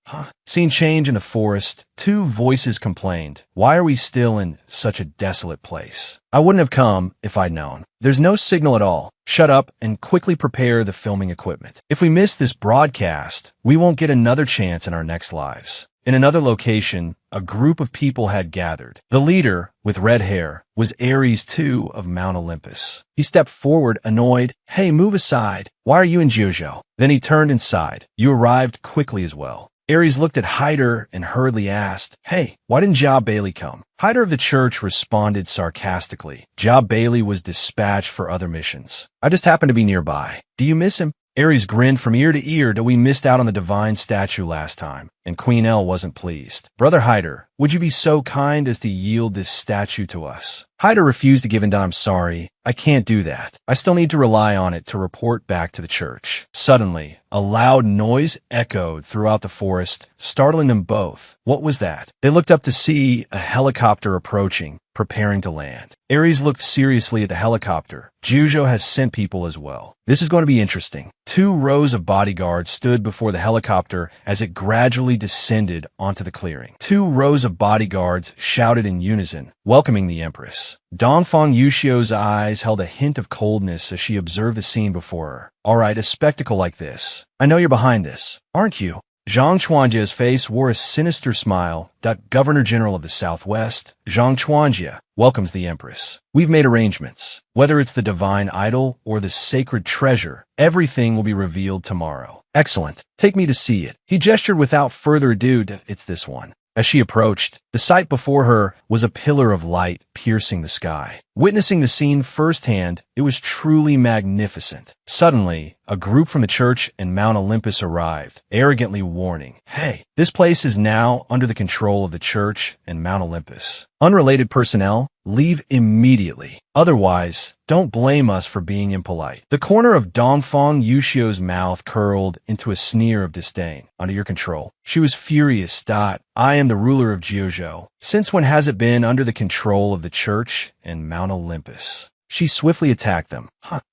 Scene change in the forest. Two voices complained. "Why are we still in such a desolate place? I wouldn't have come if I'd known. There's no signal at all. Shut up and quickly prepare the filming equipment. If we miss this broadcast, we won't get another chance in our next lives." In another location, a group of people had gathered. The leader, with red hair, was Ares II of Mount Olympus. He stepped forward, annoyed. "Hey, move aside. Why are you in Jiuzhou?" Then he turned inside. "You arrived quickly as well." Ares looked at Hyder and hurriedly asked, "Hey, why didn't Jia Bailey come?" Hyder of the church responded sarcastically. "Jia Bailey was dispatched for other missions. I just happened to be nearby. Do you miss him?" Ares grinned from ear to ear that we missed out on the divine statue last time, and Queen Elle wasn't pleased. "Brother Hyder, would you be so kind as to yield this statue to us?" Hyder refused to give in. "I'm sorry, I can't do that. I still need to rely on it to report back to the church." Suddenly, a loud noise echoed throughout the forest, startling them both. What was that? They looked up to see a helicopter approaching, preparing to land. Ares looked seriously at the helicopter. Jujo has sent people as well. This is going to be interesting. 2 rows of bodyguards stood before the helicopter as it gradually descended onto the clearing. 2 rows of bodyguards shouted in unison, welcoming the Empress. Dongfang Yushio's eyes held a hint of coldness as she observed the scene before her. All right, a spectacle like this. I know you're behind this, aren't you? Zhang Chuanjia's face wore a sinister smile. Governor General of the Southwest, Zhang Chuanjia, welcomes the Empress. We've made arrangements. Whether it's the divine idol or the sacred treasure, everything will be revealed tomorrow. Excellent. Take me to see it. He gestured without further ado. It's this one. As she approached, the sight before her was a pillar of light piercing the sky. Witnessing the scene firsthand, it was truly magnificent. Suddenly, a group from the church and Mount Olympus arrived, arrogantly warning, "Hey, this place is now under the control of the church and Mount Olympus. Unrelated personnel, leave immediately. Otherwise, don't blame us for being impolite." The corner of Dongfang Yushio's mouth curled into a sneer of disdain. Under your control. She was furious. I am the ruler of Jiuzhou. Since when has it been under the control of the church and Mount Olympus? She swiftly attacked them.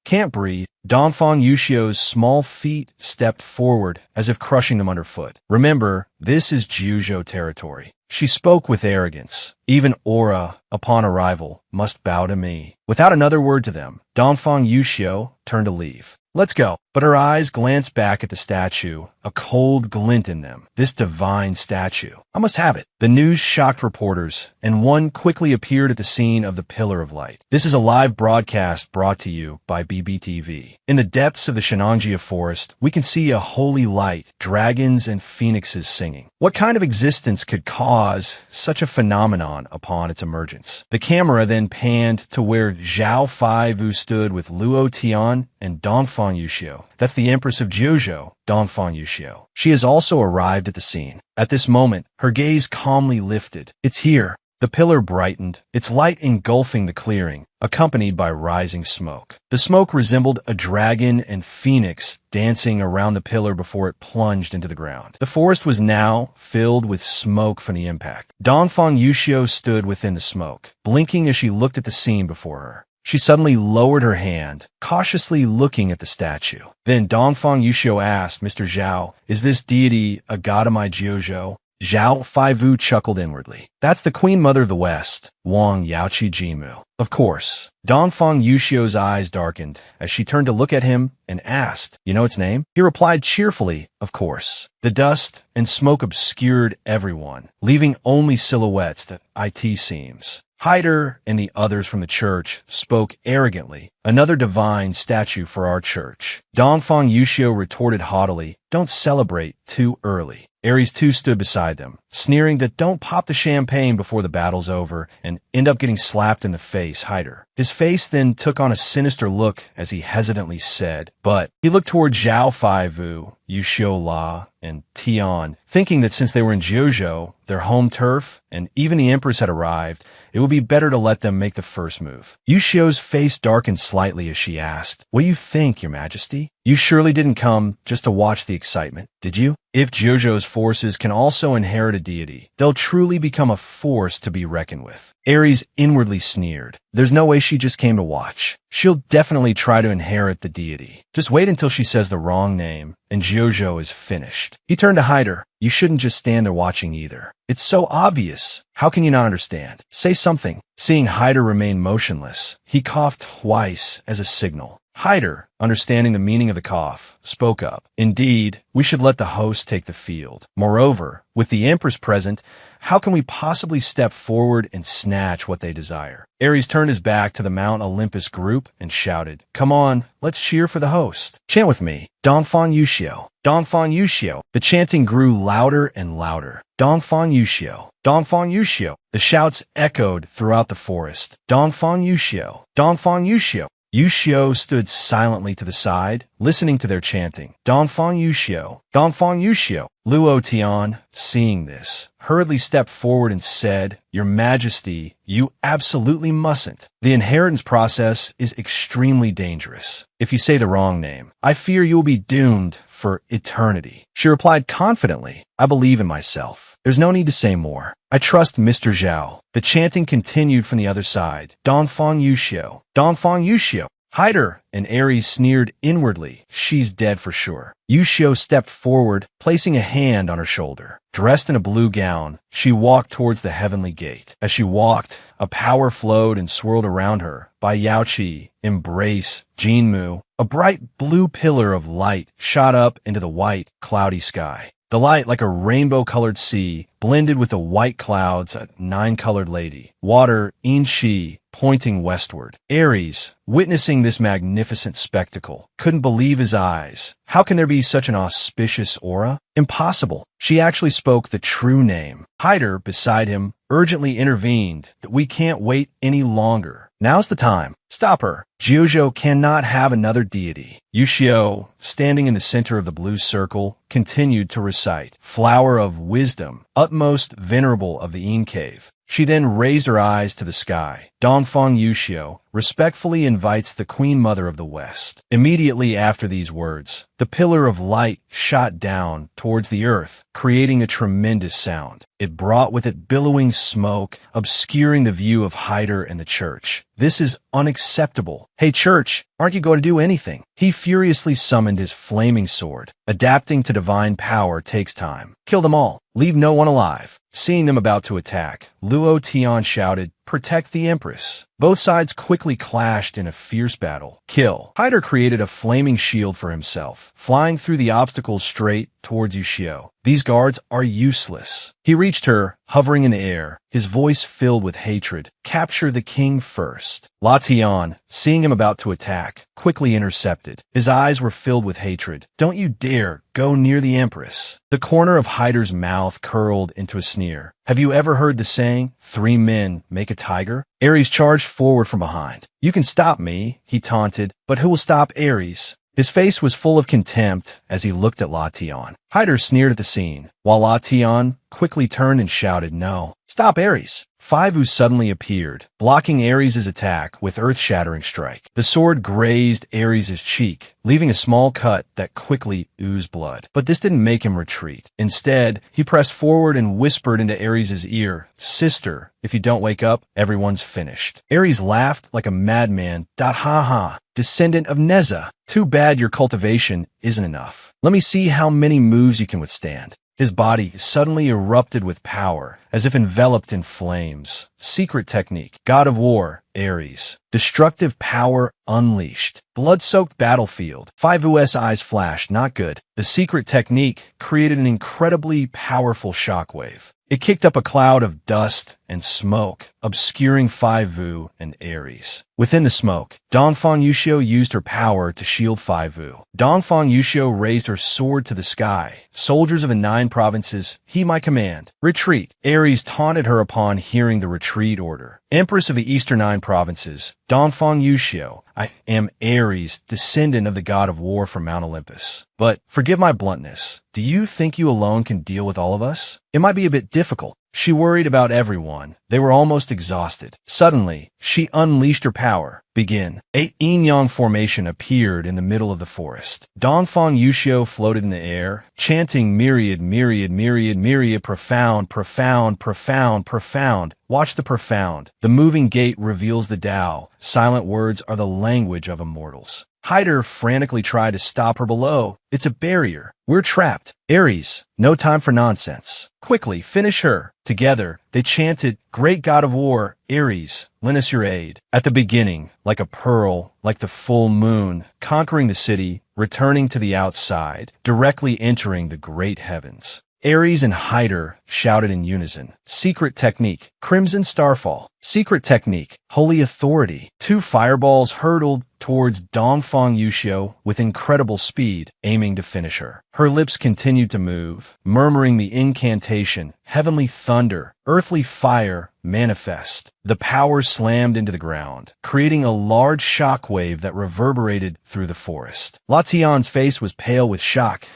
Can't breathe. Dongfang Yushio's small feet stepped forward as if crushing them underfoot. Remember, this is Jiuzhou territory. She spoke with arrogance. Even Aura, upon arrival, must bow to me. Without another word to them, Dongfang Yushio turned to leave. Let's go. But her eyes glanced back at the statue, a cold glint in them. This divine statue. I must have it. The news shocked reporters, and one quickly appeared at the scene of the Pillar of Light. This is a live broadcast brought to you by BBTV. In the depths of the Shenangjia forest, we can see a holy light, dragons and phoenixes singing. What kind of existence could cause such a phenomenon upon its emergence? The camera then panned to where Zhao Faivu stood with Luo Tian and Dongfang Yushio. That's the Empress of Jiuzhou, Dongfang Yushio. She has also arrived at the scene. At this moment, her gaze calmly lifted. It's here. The pillar brightened, its light engulfing the clearing, accompanied by rising smoke. The smoke resembled a dragon and phoenix dancing around the pillar before it plunged into the ground. The forest was now filled with smoke from the impact. Dongfang Yushio stood within the smoke, blinking as she looked at the scene before her. She suddenly lowered her hand, cautiously looking at the statue. Then Dongfang Yushio asked, "Mr. Zhao, is this deity a god of my Jiuzhou?" Zhao Faivu chuckled inwardly. "That's the Queen Mother of the West, Wang Yaoqi Jimu." Of course. Dongfang Yushio's eyes darkened as she turned to look at him and asked, "You know its name?" He replied cheerfully, "Of course." The dust and smoke obscured everyone, leaving only silhouettes that it seems. Hyder and the others from the church spoke arrogantly. "Another divine statue for our church." Dongfang Yushio retorted haughtily, "Don't celebrate too early." Ares too stood beside them, sneering that don't pop the champagne before the battle's over and end up getting slapped in the face, Hyder. His face then took on a sinister look as he hesitantly said, but he looked toward Zhao Faivu, Yushio La, and Tian, thinking that since they were in Jiuzhou, their home turf, and even the Empress had arrived, it would be better to let them make the first move. Yushio's face darkened slightly as she asked, "What do you think, Your Majesty? You surely didn't come just to watch the excitement, did you? If Jiuzhou's forces can also inherit a deity, they'll truly become a force to be reckoned with." Ares inwardly sneered. There's no way she just came to watch. She'll definitely try to inherit the deity. Just wait until she says the wrong name, and Jiuzhou is finished. He turned to Hyder. "You shouldn't just stand there watching either. It's so obvious. How can you not understand? Say something." Seeing Hyder remain motionless, he coughed twice as a signal. Hyder, understanding the meaning of the cough, spoke up. "Indeed, we should let the host take the field. Moreover, with the Empress present, how can we possibly step forward and snatch what they desire?" Ares turned his back to the Mount Olympus group and shouted, "Come on, let's cheer for the host. Chant with me. Dongfang Yushio. Dongfang Yushio." The chanting grew louder and louder. Dongfang Yushio. Dongfang Yushio. The shouts echoed throughout the forest. Dongfang Yushio. Dongfang Yushio. Yushio stood silently to the side, listening to their chanting. Dongfang Yushio. Dongfang Yushio. Luo Tian, seeing this, hurriedly stepped forward and said, "Your Majesty, you absolutely mustn't. The inheritance process is extremely dangerous. If you say the wrong name, I fear you will be doomed for eternity. She replied confidently, I believe in myself. There's no need to say more. I trust Mr. Zhao. The chanting continued from the other side. Dongfang Yuxiu. Dongfang Yuxiu. Hide her, and Ares sneered inwardly. She's dead for sure. Yushio stepped forward, placing a hand on her shoulder. Dressed in a blue gown, she walked towards the heavenly gate. As she walked, a power flowed and swirled around her. By Yaoqi, embrace, Jinmu, a bright blue pillar of light shot up into the white, cloudy sky. The light, like a rainbow-colored sea, blended with the white clouds, a nine-colored lady. Water, Inshi, pointing westward. Ares, witnessing this magnificent spectacle, couldn't believe his eyes. How can there be such an auspicious aura? Impossible. She actually spoke the true name. Hyder, beside him, urgently intervened. We can't wait any longer. Now's the time. Stop her. Jiuzhou cannot have another deity. Yushio, standing in the center of the blue circle, continued to recite, Flower of Wisdom, utmost venerable of the Yin Cave. She then raised her eyes to the sky. Dongfang Yushio respectfully invites the Queen Mother of the West. Immediately after these words, the pillar of light shot down towards the earth, creating a tremendous sound. It brought with it billowing smoke, obscuring the view of Hyder and the church. This is unacceptable. Hey, church, aren't you going to do anything? He furiously summoned his flaming sword. Adapting to divine power takes time. Kill them all. Leave no one alive. Seeing them about to attack, Luo Tian shouted, Protect the Empress. Both sides quickly clashed in a fierce battle. Kill. Hyder created a flaming shield for himself, flying through the obstacles straight towards Yushio. These guards are useless. He reached her, hovering in the air, his voice filled with hatred. Capture the king first. Latian, seeing him about to attack, quickly intercepted. His eyes were filled with hatred. Don't you dare go near the Empress. The corner of Hyder's mouth curled into a sneer. Have you ever heard the saying, 3 men make a tiger? Ares charged forward from behind. You can stop me, he taunted, but who will stop Ares? His face was full of contempt as he looked at Latian. Hyder sneered at the scene, while Latian quickly turned and shouted, No. Stop Ares. Fivu suddenly appeared, blocking Ares' attack with earth-shattering strike. The sword grazed Ares' cheek, leaving a small cut that quickly oozed blood. But this didn't make him retreat. Instead, he pressed forward and whispered into Ares' ear, Sister, if you don't wake up, everyone's finished. Ares laughed like a madman. Ha ha. Descendant of Neza. Too bad your cultivation isn't enough. Let me see how many moves you can withstand. His body suddenly erupted with power, as if enveloped in flames. Secret technique. God of War, Ares. Destructive power unleashed. Blood-soaked battlefield. Fivu's eyes flashed. Not good. The secret technique created an incredibly powerful shockwave. It kicked up a cloud of dust and smoke, obscuring Fivu and Ares. Within the smoke, Dongfang Yushio used her power to shield Fivu. Dongfang Yushio raised her sword to the sky. Soldiers of the 9 provinces, heed my command. Retreat. Ares taunted her upon hearing the retreat order. Empress of the Eastern 9 provinces, Dongfang Yushio, I am Ares, descendant of the god of war from Mount Olympus. But, forgive my bluntness, do you think you alone can deal with all of us? It might be a bit difficult. She worried about everyone. They were almost exhausted. Suddenly, she unleashed her power. Begin. A yin-yang formation appeared in the middle of the forest. Dongfang Yushio floated in the air, chanting myriad, myriad, myriad, myriad, profound, profound, profound, profound. Watch the profound. The moving gate reveals the Tao. Silent words are the language of immortals. Hyder frantically tried to stop her below. It's a barrier. We're trapped. Ares, no time for nonsense. Quickly, finish her. Together, they chanted, Great God of War, Ares, lend us your aid. At the beginning, like a pearl, like the full moon, conquering the city, returning to the outside, directly entering the great heavens. Ares and Hyder shouted in unison. Secret technique. Crimson Starfall. Secret technique. Holy Authority. 2 fireballs hurtled towards Dongfang Yushio with incredible speed, aiming to finish her. Her lips continued to move, murmuring the incantation, Heavenly Thunder, Earthly Fire, manifest. The power slammed into the ground, creating a large shockwave that reverberated through the forest. Latian's face was pale with shock.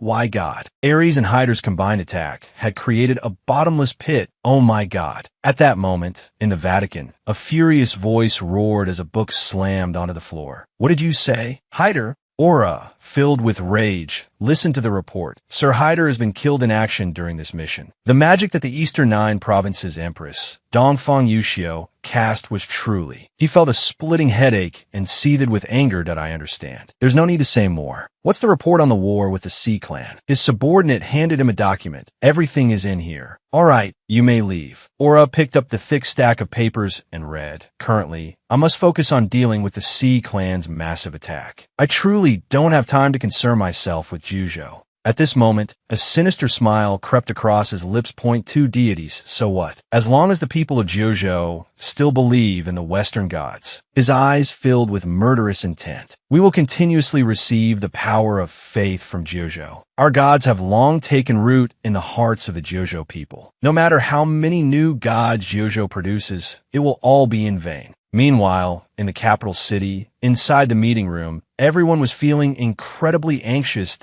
My God. Ares and Hyder's combined attack had created a bottomless pit. Oh my God. At that moment, in the Vatican, a furious voice roared as a book slammed onto the floor. What did you say? Hyder, Aura, filled with rage, listened to the report. Sir Hyder has been killed in action during this mission. The magic that the Eastern Nine Provinces Empress, Dongfang Yuxiu, cast was truly. He felt a splitting headache and seethed with anger, that I understand. There's no need to say more. What's the report on the war with the Sea Clan? His subordinate handed him a document. Everything is in here. All right, you may leave. Aura picked up the thick stack of papers and read. Currently, I must focus on dealing with the Sea Clan's massive attack. I truly don't have time to concern myself with Juzhou. At this moment, a sinister smile crept across his lips. Point two deities, so what? As long as the people of Juzhou still believe in the Western gods. His eyes filled with murderous intent. We will continuously receive the power of faith from Juzhou. Our gods have long taken root in the hearts of the Juzhou people. No matter how many new gods Juzhou produces, it will all be in vain. Meanwhile, in the capital city, inside the meeting room, everyone was feeling incredibly anxious.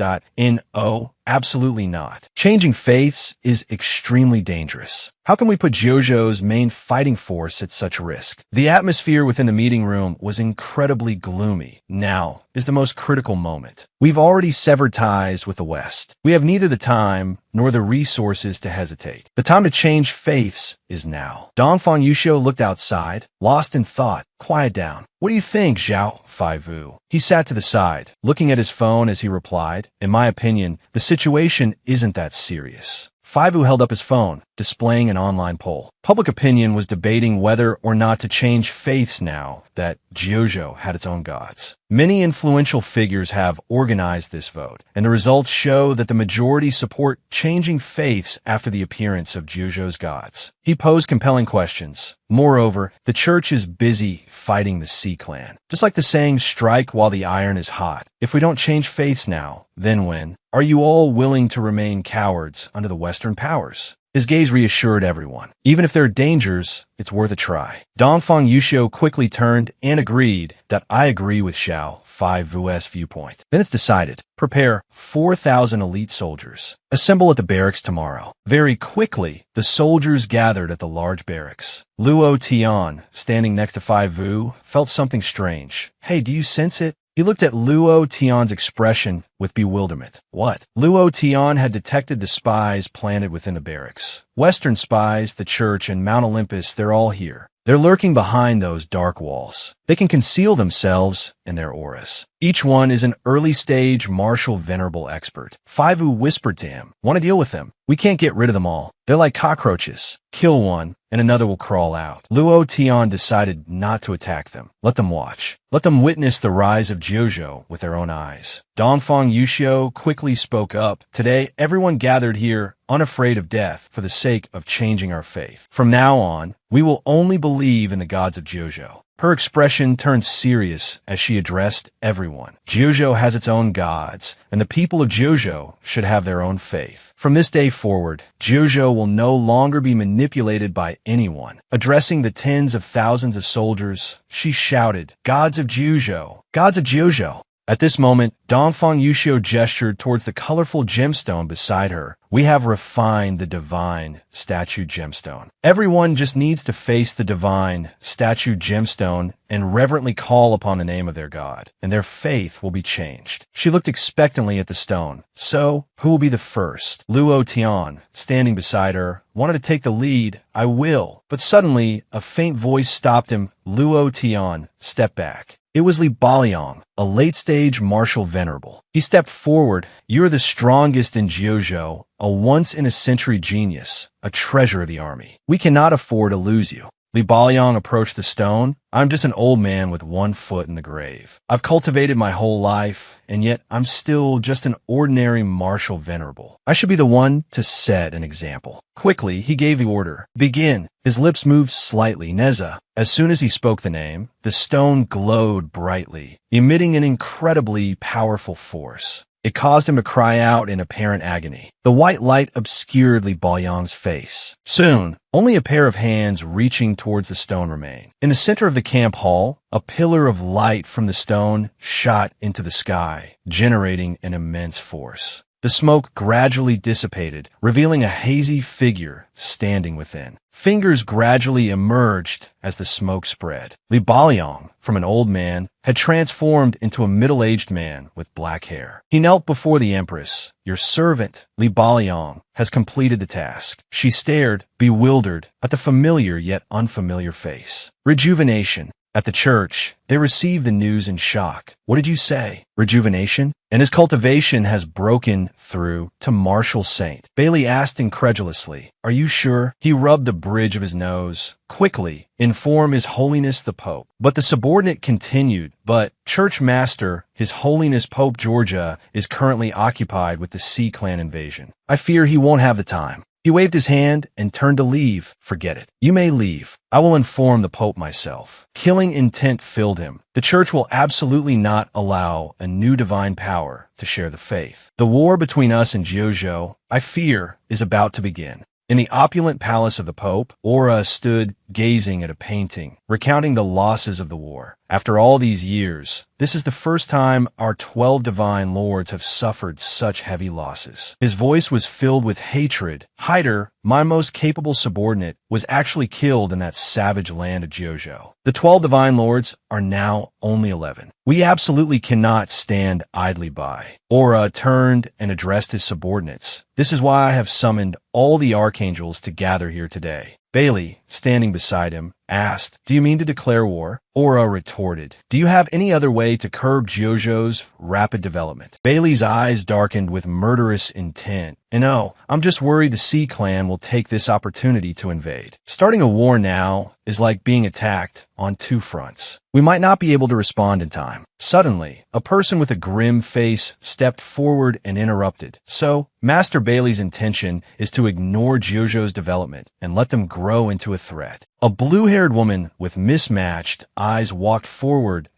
Absolutely not. Changing faiths is extremely dangerous. How can we put Juzhou's main fighting force at such risk? The atmosphere within the meeting room was incredibly gloomy. Now is the most critical moment. We've already severed ties with the West. We have neither the time nor the resources to hesitate. The time to change faiths is now. Dongfang Yuxiu looked outside, lost in thought. Quiet down. What do you think, Zhao Faivu? He sat to the side, looking at his phone as he replied. In my opinion, the situation isn't that serious. Faivu held up his phone, displaying an online poll. Public opinion was debating whether or not to change faiths now that Juzhou had its own gods. Many influential figures have organized this vote, and the results show that the majority support changing faiths after the appearance of Juzhou's gods. He posed compelling questions. Moreover, the church is busy fighting the Sea Clan. Just like the saying, strike while the iron is hot. If we don't change faiths now, then when? Are you all willing to remain cowards under the Western powers? His gaze reassured everyone. Even if there are dangers, it's worth a try. Dongfang Yuxiu quickly turned and agreed that I agree with Xiao Faivu's viewpoint. Then it's decided. Prepare 4,000 elite soldiers. Assemble at the barracks tomorrow. Very quickly, the soldiers gathered at the large barracks. Luo Tian, standing next to Faivu, felt something strange. Hey, do you sense it? He looked at Luo Tian's expression with bewilderment. What? Luo Tian had detected the spies planted within the barracks. Western spies, the church, and Mount Olympus, they're all here. They're lurking behind those dark walls. They can conceal themselves in their auras. Each one is an early-stage martial venerable expert. Faivu whispered to him, "Want to deal with them? We can't get rid of them all. They're like cockroaches. Kill one, and another will crawl out." Luo Tian decided not to attack them. Let them watch. Let them witness the rise of Juzhou with their own eyes. Dongfang Yuxiu quickly spoke up. Today, everyone gathered here unafraid of death for the sake of changing our faith. From now on, we will only believe in the gods of Juzhou. Her expression turned serious as she addressed everyone. Juzhou has its own gods, and the people of Juzhou should have their own faith. From this day forward, Juzhou will no longer be manipulated by anyone. Addressing the tens of thousands of soldiers, she shouted, "Gods of Juzhou! Gods of Juzhou!" At this moment, Dongfang Yuxiu gestured towards the colorful gemstone beside her. We have refined the divine statue gemstone. Everyone just needs to face the divine statue gemstone and reverently call upon the name of their god, and their faith will be changed. She looked expectantly at the stone. So, who will be the first? Luo Tian, standing beside her, wanted to take the lead. "I will." But suddenly, a faint voice stopped him. Luo Tian, step back. It was Li Baliang, a late-stage martial venerable. He stepped forward. "You're the strongest in Juzhou, a once-in-a-century genius, a treasure of the army. We cannot afford to lose you." Li Baliang approached the stone. "I'm just an old man with one foot in the grave. I've cultivated my whole life, and yet I'm still just an ordinary martial venerable. I should be the one to set an example." Quickly, he gave the order. "Begin." His lips moved slightly. "Neza." As soon as he spoke the name, the stone glowed brightly, emitting an incredibly powerful force. It caused him to cry out in apparent agony. The white light obscured Li Baliang's face. Soon, only a pair of hands reaching towards the stone remained. In the center of the camp hall, a pillar of light from the stone shot into the sky, generating an immense force. The smoke gradually dissipated, revealing a hazy figure standing within. Fingers gradually emerged as the smoke spread. Li Baliang, from an old man, had transformed into a middle-aged man with black hair. He knelt before the empress. Your servant, Li Baliang, has completed the task. She stared, bewildered, at the familiar yet unfamiliar face. Rejuvenation. At the church, they received the news in shock. What did you say? Rejuvenation? And his cultivation has broken through to martial saint. Bailey asked incredulously, Are you sure? He rubbed the bridge of his nose. Quickly, inform His Holiness the Pope. But the subordinate continued, But, Church Master, His Holiness Pope Georgia is currently occupied with the Sea Clan invasion. I fear he won't have the time. He waved his hand and turned to leave. Forget it. You may leave. I will inform the Pope myself. Killing intent filled him. The Church will absolutely not allow a new divine power to share the faith. The war between us and Jojo, I fear, is about to begin. In the opulent palace of the Pope, Aura stood gazing at a painting, recounting the losses of the war. After all these years, this is the first time our 12 divine lords have suffered such heavy losses. His voice was filled with hatred. Hyder, my most capable subordinate, was actually killed in that savage land of Jojo. The 12 divine lords are now only 11. We absolutely cannot stand idly by. Aura turned and addressed his subordinates. This is why I have summoned all the archangels to gather here today. Bailey, standing beside him, asked, Do you mean to declare war? Aura retorted, Do you have any other way to curb Jojo's rapid development? Bailey's eyes darkened with murderous intent. And no, I'm just worried the Sea Clan will take this opportunity to invade. Starting a war now is like being attacked on two fronts. We might not be able to respond in time. Suddenly, a person with a grim face stepped forward and interrupted. So, Master Bailey's intention is to ignore Jojo's development and let them grow into a threat. A blue-haired woman with mismatched eyes walked forward.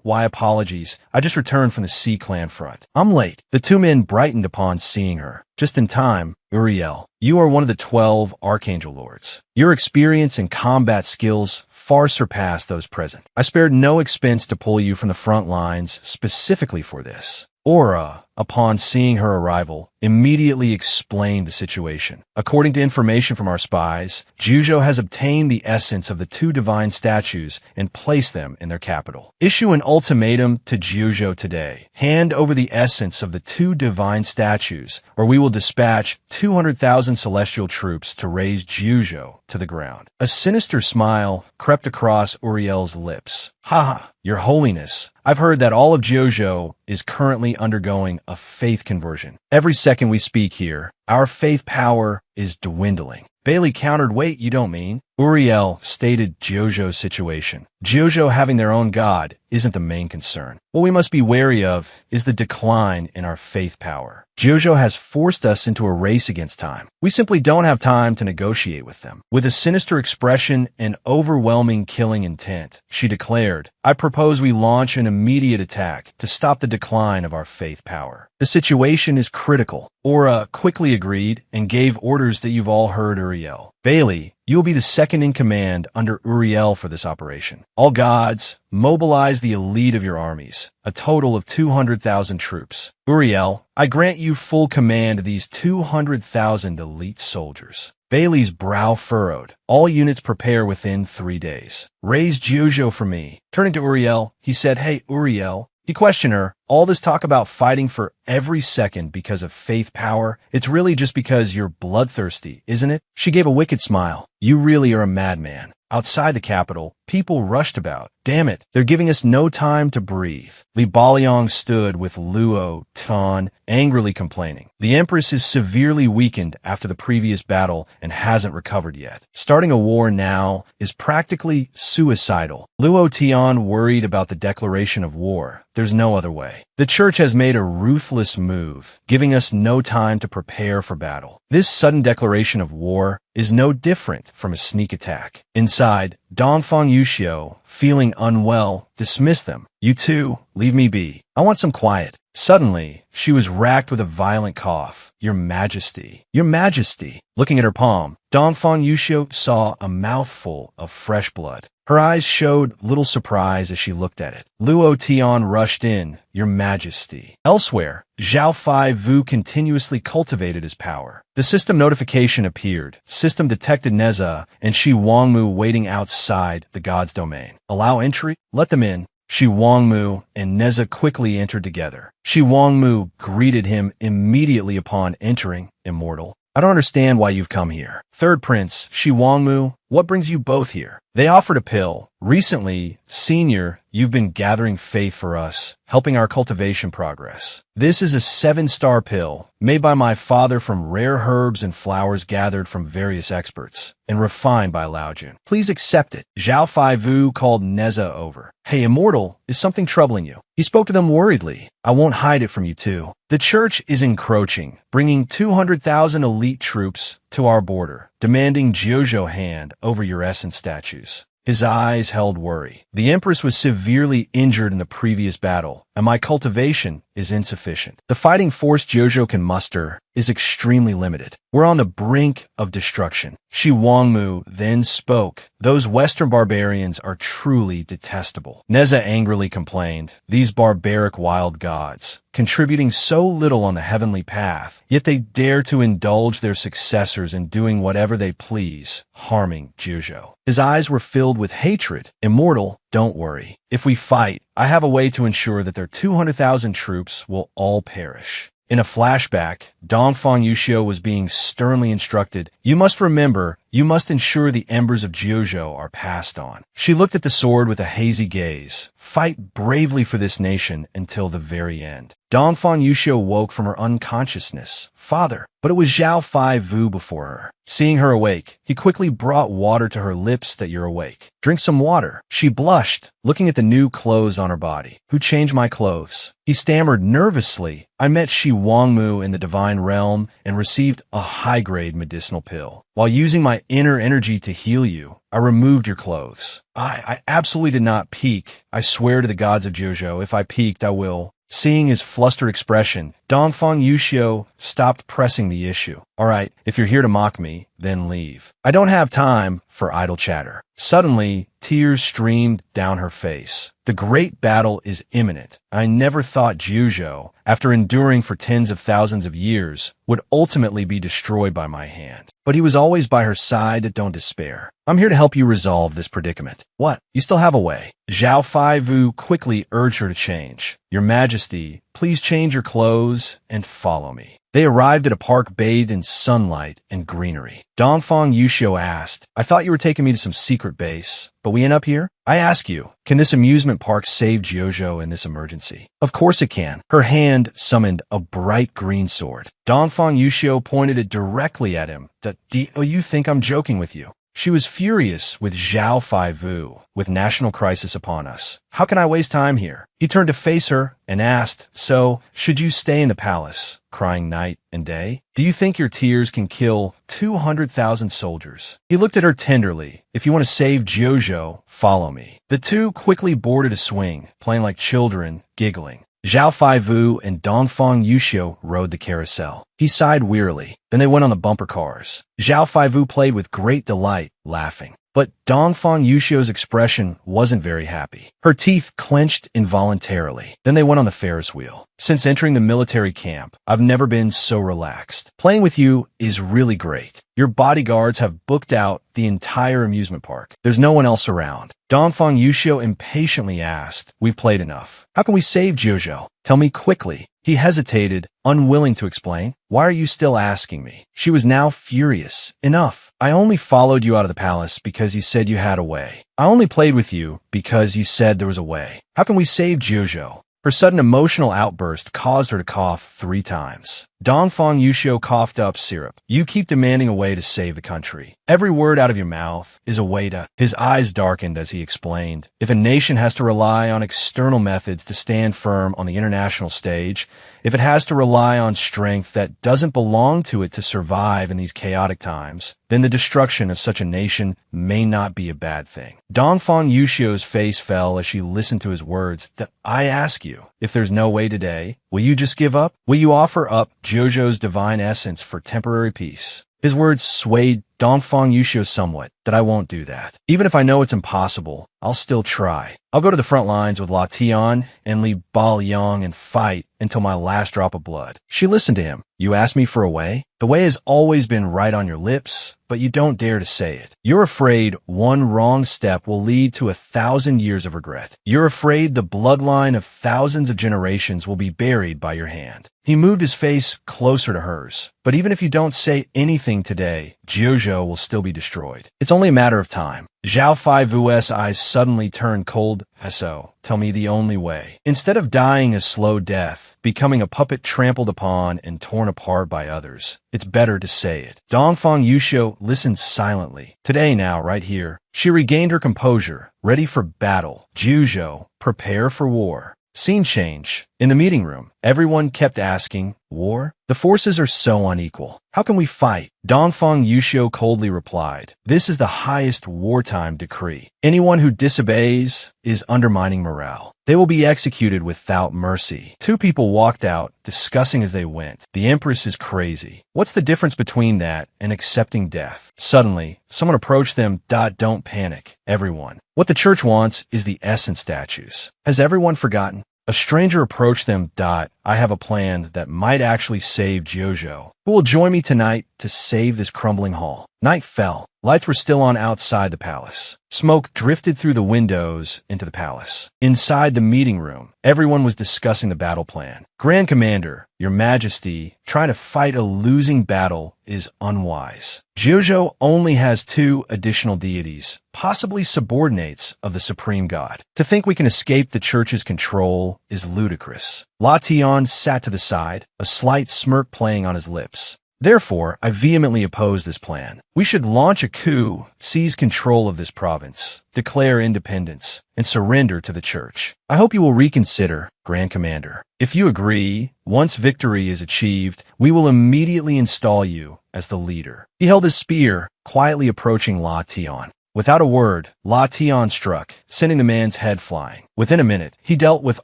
Why apologies. I just returned from the Sea Clan front. I'm late. The two men brightened upon seeing her. Just in time, Uriel, you are one of the 12 Archangel Lords. Your experience and combat skills far surpass those present. I spared no expense to pull you from the front lines specifically for this. Aura, upon seeing her arrival, immediately explained the situation. According to information from our spies, Jojo has obtained the essence of the two divine statues and placed them in their capital. Issue an ultimatum to Jojo today. Hand over the essence of the two divine statues, or we will dispatch 200,000 celestial troops to raise Jojo to the ground. A sinister smile crept across Uriel's lips. Haha, Your Holiness, I've heard that all of Jojo is currently undergoing a faith conversion. Every second we speak here, our faith power is dwindling. Bailey countered, Wait, you don't mean? Uriel stated Jojo's situation. Jojo having their own god isn't the main concern. What we must be wary of is the decline in our faith power. Jojo has forced us into a race against time. We simply don't have time to negotiate with them. With a sinister expression and overwhelming killing intent, she declared, I propose we launch an immediate attack to stop the decline of our faith power. The situation is critical. Aura quickly agreed and gave orders that you've all heard, Uriel. Bailey, you will be the second in command under Uriel for this operation. All gods, mobilize the elite of your armies, a total of 200,000 troops. Uriel, I grant you full command of these 200,000 elite soldiers. Bailey's brow furrowed. All units prepare within 3 days. Raise Jojo for me. Turning to Uriel, he said, Hey, Uriel. He questioned her. All this talk about fighting for every second because of faith power, it's really just because you're bloodthirsty, isn't it? She gave a wicked smile. You really are a madman. Outside the capital, people rushed about. Damn it, they're giving us no time to breathe. Li Baliang stood with Luo Tan angrily complaining. The Empress is severely weakened after the previous battle and hasn't recovered yet. Starting a war now is practically suicidal. Luo Tian worried about the declaration of war. There's no other way. The Church has made a ruthless move, giving us no time to prepare for battle. This sudden declaration of war is no different from a sneak attack. Inside, Dongfang Yuxiu, feeling unwell, dismissed them. You two, leave me be. I want some quiet. Suddenly, she was racked with a violent cough. Your Majesty. Your Majesty. Looking at her palm, Dongfang Yuxiu saw a mouthful of fresh blood. Her eyes showed little surprise as she looked at it. Luo Tian rushed in, Your Majesty. Elsewhere, Zhao Fai Vu continuously cultivated his power. The system notification appeared. System detected Neza and Shi Wangmu waiting outside the god's domain. Allow entry? Let them in. Shi Wangmu and Neza quickly entered together. Shi Wangmu greeted him immediately upon entering, Immortal. I don't understand why you've come here. Third Prince, Shi Wangmu, what brings you both here? They offered a pill. Recently, Senior, you've been gathering faith for us, helping our cultivation progress. This is a 7-star pill, made by my father from rare herbs and flowers gathered from various experts, and refined by Laojun. Please accept it. Zhao Fai Vu called Neza over. Hey, Immortal, is something troubling you? He spoke to them worriedly. I won't hide it from you too. The church is encroaching, bringing 200,000 elite troops to our border, demanding Jojo hand over your essence statues. His eyes held worry. The Empress was severely injured in the previous battle, and my cultivation is insufficient. The fighting force Jojo can muster is extremely limited. We're on the brink of destruction. Shi Wangmu then spoke. Those Western barbarians are truly detestable. Neza angrily complained. These barbaric wild gods, contributing so little on the heavenly path, yet they dare to indulge their successors in doing whatever they please, harming Jojo. His eyes were filled with hatred. Immortal, don't worry. If we fight, I have a way to ensure that their 200,000 troops will all perish. In a flashback, Dongfang Yuxiu was being sternly instructed, You must remember, you must ensure the embers of Jojo are passed on. She looked at the sword with a hazy gaze. Fight bravely for this nation until the very end. Dongfang Yuxiu woke from her unconsciousness. Father, but it was Zhao Fai Vu before her. Seeing her awake, he quickly brought water to her lips that you're awake. Drink some water. She blushed, looking at the new clothes on her body. Who changed my clothes? He stammered nervously. I met Shi Wangmu in the divine realm and received a high-grade medicinal pill. While using my inner energy to heal you, I removed your clothes. I absolutely did not peek. I swear to the gods of Jojo, if I peeked, I will. Seeing his flustered expression, Dongfang Yuxiu stopped pressing the issue. All right, if you're here to mock me, then leave. I don't have time for idle chatter. Suddenly, tears streamed down her face. The great battle is imminent. I never thought Jojo, after enduring for tens of thousands of years, would ultimately be destroyed by my hand. But he was always by her side. Don't despair. I'm here to help you resolve this predicament. What? You still have a way. Zhao Fai Vu quickly urged her to change. Your Majesty, please change your clothes and follow me. They arrived at a park bathed in sunlight and greenery. Dongfang Yuxiu asked, I thought you were taking me to some secret base, but we end up here? I ask you, can this amusement park save Jojo in this emergency? Of course it can. Her hand summoned a bright green sword. Dongfang Yuxiu pointed it directly at him. Do you think I'm joking with you? She was furious with Zhao Fai Vu, with national crisis upon us. How can I waste time here? He turned to face her and asked, So, should you stay in the palace, crying night and day? Do you think your tears can kill 200,000 soldiers? He looked at her tenderly. If you want to save Jojo, follow me. The two quickly boarded a swing, playing like children, giggling. Zhao Fai Vu and Dongfang Yuxiu rode the carousel. He sighed wearily. Then they went on the bumper cars. Zhao Fai Vu played with great delight, laughing. But Dongfang Yuxiu's expression wasn't very happy. Her teeth clenched involuntarily. Then they went on the Ferris wheel. Since entering the military camp, I've never been so relaxed. Playing with you is really great. Your bodyguards have booked out the entire amusement park. There's no one else around. Dongfang Yuxiu impatiently asked, We've played enough. How can we save Jojo? Tell me quickly. He hesitated, unwilling to explain. Why are you still asking me? She was now furious. Enough. I only followed you out of the palace because you said you had a way. I only played with you because you said there was a way. How can we save Jojo? Her sudden emotional outburst caused her to cough 3 times. Dongfang Yuxiu coughed up syrup. You keep demanding a way to save the country. Every word out of your mouth is a way to... His eyes darkened as he explained. If a nation has to rely on external methods to stand firm on the international stage, if it has to rely on strength that doesn't belong to it to survive in these chaotic times, then the destruction of such a nation may not be a bad thing. Dongfang Yuxiu's face fell as she listened to his words. I ask you, if there's no way today, will you just give up? Will you offer up Jojo's divine essence for temporary peace? His words swayed Dongfang Yusho somewhat, that I won't do that. Even if I know it's impossible, I'll still try. I'll go to the front lines with La Tian and Li Baoyang and fight until my last drop of blood. She listened to him. You asked me for a way? The way has always been right on your lips, but you don't dare to say it. You're afraid one wrong step will lead to 1,000 years of regret. You're afraid the bloodline of thousands of generations will be buried by your hand. He moved his face closer to hers. But even if you don't say anything today, Jiuzhou will still be destroyed. It's only a matter of time. Zhao Faivu's eyes suddenly turned cold. So, tell me the only way. Instead of dying a slow death, becoming a puppet trampled upon and torn apart by others, it's better to say it. Dongfang Yusho listened silently. Today now, right here, she regained her composure, ready for battle. Jiuzhou, prepare for war. Scene change. In the meeting room, everyone kept asking, war? The forces are so unequal. How can we fight? Dongfang Yusho coldly replied, this is the highest wartime decree. Anyone who disobeys is undermining morale. They will be executed without mercy. Two people walked out, discussing as they went. The Empress is crazy. What's the difference between that and accepting death? Suddenly, someone approached them. Don't panic, everyone. What the church wants is the essence statues. Has everyone forgotten? A stranger approached them. I have a plan that might actually save Jiuzhou. Who will join me tonight to save this crumbling hall? Night fell. Lights were still on outside the palace. Smoke drifted through the windows into the palace. Inside the meeting room, everyone was discussing the battle plan. Grand Commander, Your Majesty, trying to fight a losing battle is unwise. Jiuzhou only has 2 additional deities, possibly subordinates of the Supreme God. To think we can escape the church's control is ludicrous. La Tian sat to the side, a slight smirk playing on his lips. Therefore, I vehemently oppose this plan. We should launch a coup, seize control of this province, declare independence, and surrender to the church. I hope you will reconsider, Grand Commander. If you agree, once victory is achieved, we will immediately install you as the leader. He held his spear, quietly approaching La Tian. Without a word, La Tian struck, sending the man's head flying. Within a minute, he dealt with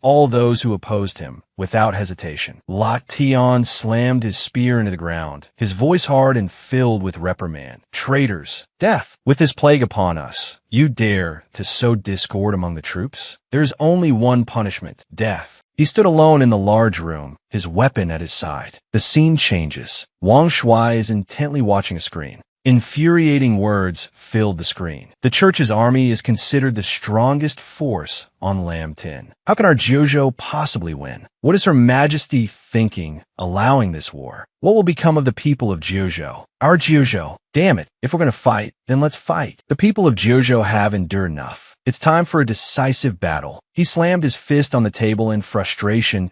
all those who opposed him, without hesitation. La Tian slammed his spear into the ground, his voice hard and filled with reprimand. Traitors! Death! With this plague upon us, you dare to sow discord among the troops? There is only one punishment, death. He stood alone in the large room, his weapon at his side. The scene changes. Wang Shuai is intently watching a screen. Infuriating words filled the screen. The church's army is considered the strongest force on Lam Tin. How can our Jiuzhou possibly win? What is Her Majesty thinking, allowing this war? What will become of the people of Jiuzhou? Our Jiuzhou. Damn it, if we're going to fight, then let's fight. The people of Jiuzhou have endured enough. It's time for a decisive battle. He slammed his fist on the table in frustration.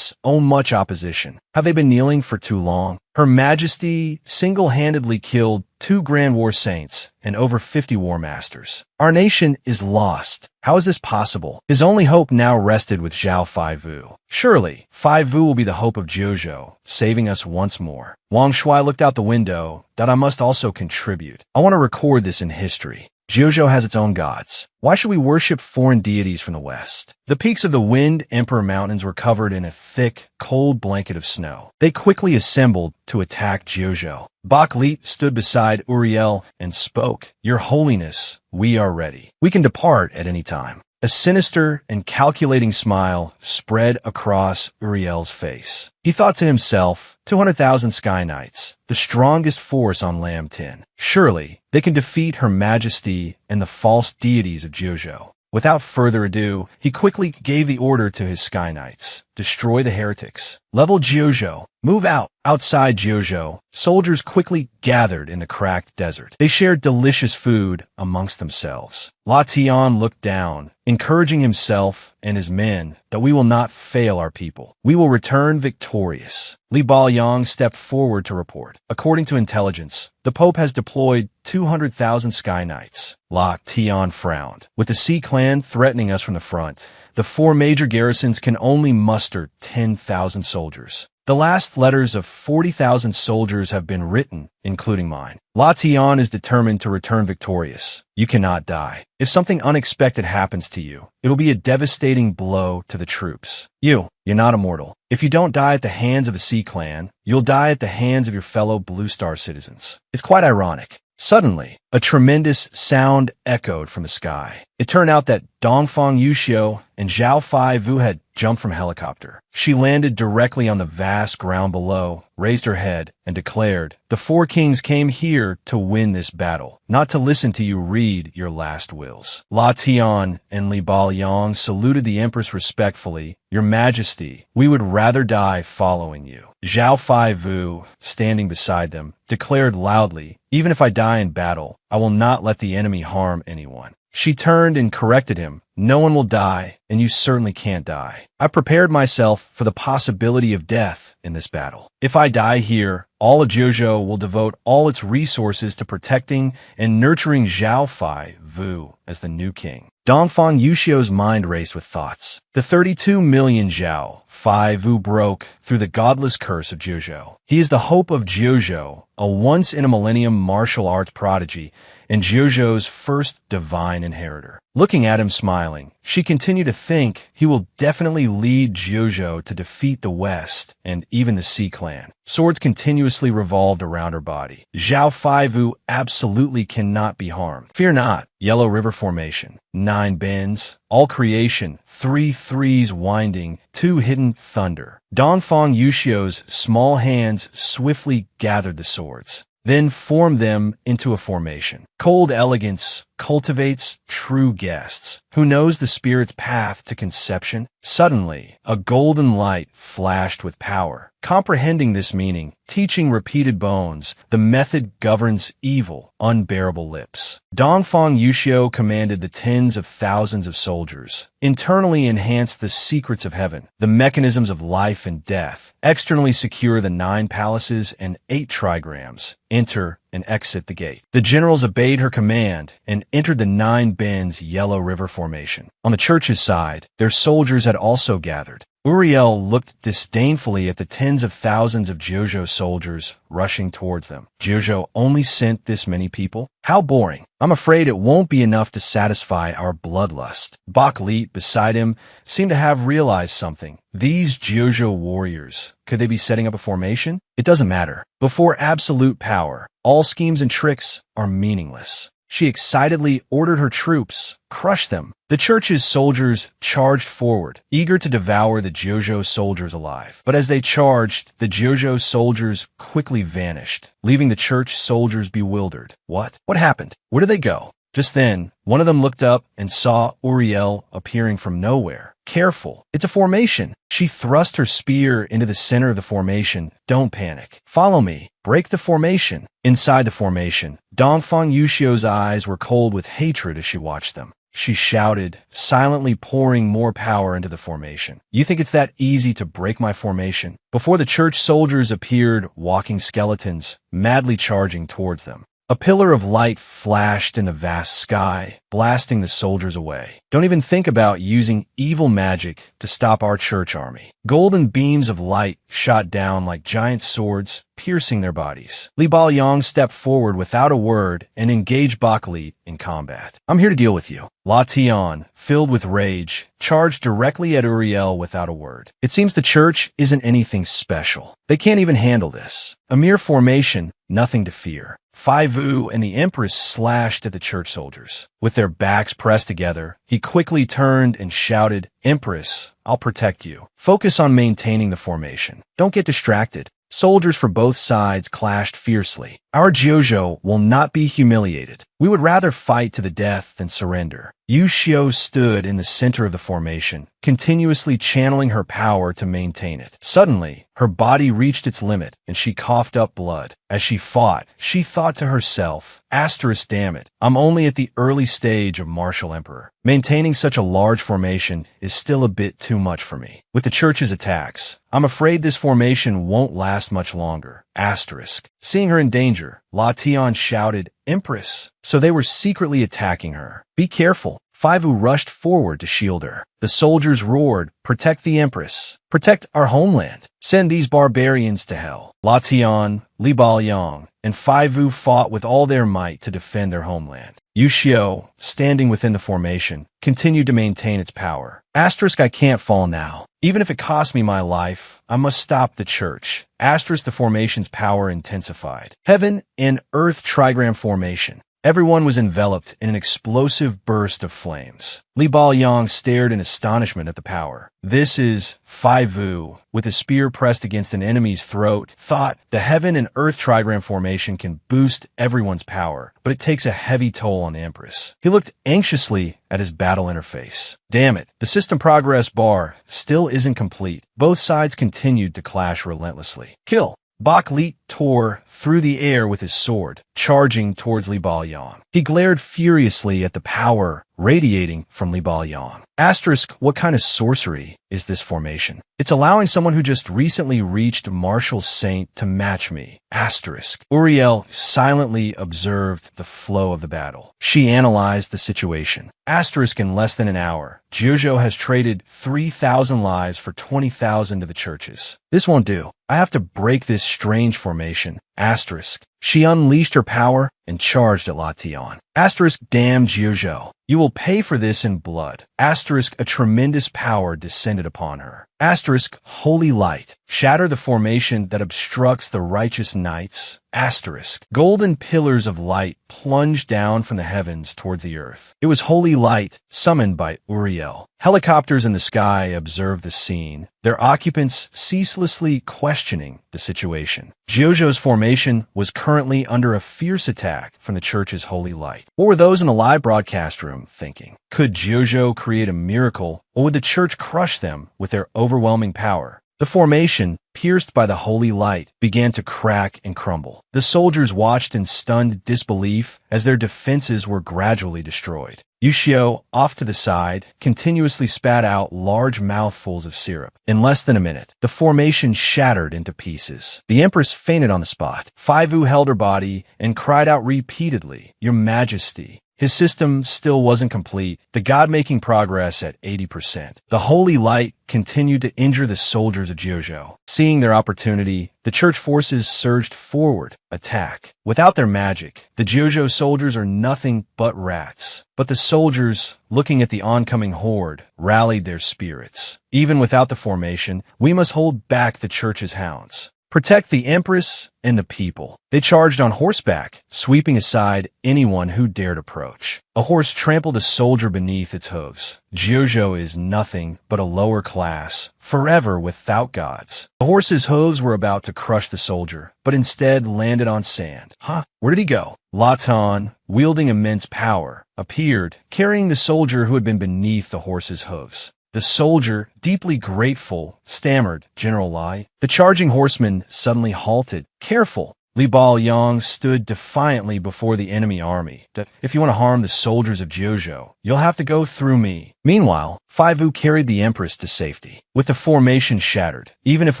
Much opposition. Have they been kneeling for too long? Her Majesty single-handedly killed 2 Grand War Saints and over 50 War Masters. Our nation is lost. How is this possible? His only hope now rested with Zhao Faivu. Surely, Faivu will be the hope of Jiuzhou, saving us once more. Wang Shuai looked out the window. I must also contribute. I want to record this in history. Jiuzhou has its own gods. Why should we worship foreign deities from the West? The peaks of the Wind Emperor Mountains were covered in a thick, cold blanket of snow. They quickly assembled to attack Jiuzhou. Bak Li stood beside Uriel and spoke, Your Holiness, we are ready. We can depart at any time. A sinister and calculating smile spread across Uriel's face. He thought to himself, 200,000 Sky Knights, the strongest force on Lam Tin. Surely, they can defeat Her Majesty and the false deities of Jiuzhou. Without further ado, he quickly gave the order to his Sky Knights. Destroy the heretics. Level Jiuzhou. Move out. Outside Jiuzhou, soldiers quickly gathered in the cracked desert. They shared delicious food amongst themselves. La Tian looked down, encouraging himself and his men that we will not fail our people. We will return victorious. Li Baoyang stepped forward to report. According to intelligence, the Pope has deployed 200,000 Sky Knights. La Tian frowned. With the Sea Clan threatening us from the front, the 4 major garrisons can only muster 10,000 soldiers. The last letters of 40,000 soldiers have been written, including mine. La Tian is determined to return victorious. You cannot die. If something unexpected happens to you, it'll be a devastating blow to the troops. You're not immortal. If you don't die at the hands of the Sea Clan, you'll die at the hands of your fellow Blue Star citizens. It's quite ironic. Suddenly, a tremendous sound echoed from the sky. It turned out that Dongfang Yuxiu and Zhao Fai Vu had jumped from a helicopter. She landed directly on the vast ground below, raised her head, and declared, "The four kings came here to win this battle, not to listen to you read your last wills." La Tian and Li Baoyang saluted the empress respectfully. "Your Majesty, we would rather die following you." Zhao Fai Vu, standing beside them, declared loudly, "Even if I die in battle, I will not let the enemy harm anyone." She turned and corrected him. "No one will die, and you certainly can't die. I prepared myself for the possibility of death in this battle. If I die here, all of Zheozhou will devote all its resources to protecting and nurturing Zhao Fai Vu as the new king." Dongfang Yuxiu's mind raced with thoughts. The 32 million Zhao Fai Vu broke through the godless curse of Zheozhou. He is the hope of Zheozhou, a once-in-a-millennium martial arts prodigy, and Zheozhou's first divine inheritor. Looking at him smiling, she continued to think he will definitely lead Zheozhou to defeat the West and even the Sea Clan. Swords continuously revolved around her body. Zhao Fai Vu absolutely cannot be harmed. Fear not. Yellow River Formation. 9 bends. All creation. 3 threes winding. 2 hidden thunder. Dongfang Yuxiu's small hands swiftly gathered the swords, then formed them into a formation. Cold elegance cultivates true guests. Who knows the spirit's path to conception? Suddenly, a golden light flashed with power. Comprehending this meaning, teaching repeated bones, the method governs evil, unbearable lips. Dongfang Yuxiu commanded the tens of thousands of soldiers. Internally enhance the secrets of heaven, the mechanisms of life and death. Externally secure the 9 palaces and 8 trigrams. Enter and exit the gate. The generals obeyed her command and entered the 9 bends Yellow River Formation. On the church's side, their soldiers had also gathered. Uriel looked disdainfully at the tens of thousands of Zheozhou soldiers rushing towards them. Zheozhou only sent this many people? How boring. I'm afraid it won't be enough to satisfy our bloodlust. Bak Li, beside him, seemed to have realized something. These Zheozhou warriors, could they be setting up a formation? It doesn't matter. Before absolute power, all schemes and tricks are meaningless. She excitedly ordered her troops, crush them. The church's soldiers charged forward, eager to devour the Zheozhou soldiers alive. But as they charged, the Zheozhou soldiers quickly vanished, leaving the church soldiers bewildered. What? What happened? Where did they go? Just then, one of them looked up and saw Uriel appearing from nowhere. Careful, it's a formation. She thrust her spear into the center of the formation. Don't panic. Follow me. Break the formation. Inside the formation, Dongfang Yuxiu's eyes were cold with hatred as she watched them. She shouted, silently pouring more power into the formation. You think it's that easy to break my formation? Before the church soldiers appeared, walking skeletons, madly charging towards them. A pillar of light flashed in the vast sky, blasting the soldiers away. Don't even think about using evil magic to stop our church army. Golden beams of light shot down like giant swords, piercing their bodies. Li Baoyang stepped forward without a word and engaged Bak Li in combat. I'm here to deal with you. La Tian, filled with rage, charged directly at Uriel without a word. It seems the church isn't anything special. They can't even handle this. A mere formation, nothing to fear. Fai Vu and the Empress slashed at the church soldiers. With their backs pressed together, he quickly turned and shouted, Empress, I'll protect you. Focus on maintaining the formation. Don't get distracted. Soldiers for both sides clashed fiercely. Our Zheozhou will not be humiliated. We would rather fight to the death than surrender. Yu Xiu stood in the center of the formation, continuously channeling her power to maintain it. Suddenly, her body reached its limit, and she coughed up blood. As she fought, she thought to herself, asterisk damn it, I'm only at the early stage of martial emperor. Maintaining such a large formation is still a bit too much for me. With the church's attacks, I'm afraid this formation won't last much longer. Asterisk. Seeing her in danger, La Tian shouted, Empress. So they were secretly attacking her. Be careful. Fai Vu rushed forward to shield her. The soldiers roared, protect the Empress. Protect our homeland. Send these barbarians to hell. La Tian, Li Baoyang, and Fai Vu fought with all their might to defend their homeland. Yu Xiu, standing within the formation, continued to maintain its power. Asterisk, I can't fall now. Even if it costs me my life, I must stop the church. Asterisk, the formation's power intensified. Heaven and Earth trigram formation. Everyone was enveloped in an explosive burst of flames. Li Baoyang stared in astonishment at the power. This is Fai Vu, with a spear pressed against an enemy's throat, thought the heaven and earth trigram formation can boost everyone's power, but it takes a heavy toll on the Empress. He looked anxiously at his battle interface. Damn it, the system progress bar still isn't complete. Both sides continued to clash relentlessly. Kill! Bak Li tore through the air with his sword, charging towards Li Baoyang. He glared furiously at the power radiating from Li Baoyang. Asterisk, what kind of sorcery is this formation? It's allowing someone who just recently reached Martial Saint to match me. Asterisk. Uriel silently observed the flow of the battle. She analyzed the situation. Asterisk, in less than an hour, Jojo has traded 3,000 lives for 20,000 to the churches. This won't do. I have to break this strange formation. Asterisk. She unleashed her power and charged at Lation. Asterisk, damn Jojo. You will pay for this in blood. Asterisk, a tremendous power descended upon her. Asterisk, holy light. Shatter the formation that obstructs the righteous knights. Asterisk, golden pillars of light plunged down from the heavens towards the earth. It was holy light summoned by Uriel. Helicopters in the sky observed the scene, their occupants ceaselessly questioning the situation. Jojo's formation was currently under a fierce attack from the church's holy light. What were those in the live broadcast room thinking? Could Jojo create a miracle, or would the church crush them with their overwhelming power? The formation, pierced by the holy light, began to crack and crumble. The soldiers watched in stunned disbelief as their defenses were gradually destroyed. Yushio, off to the side, continuously spat out large mouthfuls of syrup. In less than a minute, the formation shattered into pieces. The Empress fainted on the spot. Fai Vu held her body and cried out repeatedly, "Your Majesty." His system still wasn't complete, the god-making progress at 80%. The holy light continued to injure the soldiers of Jojo. Seeing their opportunity, the church forces surged forward, attack. Without their magic, the Jojo soldiers are nothing but rats. But the soldiers, looking at the oncoming horde, rallied their spirits. Even without the formation, we must hold back the church's hounds. Protect the Empress and the people. They charged on horseback, sweeping aside anyone who dared approach. A horse trampled a soldier beneath its hooves. Jojo is nothing but a lower class, forever without gods. The horse's hooves were about to crush the soldier, but instead landed on sand. Huh? Where did he go? Latan, wielding immense power, appeared, carrying the soldier who had been beneath the horse's hooves. The soldier, deeply grateful, stammered, "General Lai." The charging horseman suddenly halted. "Careful!" Li Baoyang stood defiantly before the enemy army. "If you want to harm the soldiers of Jojo, you'll have to go through me." Meanwhile, Fai Vu carried the Empress to safety. With the formation shattered, even if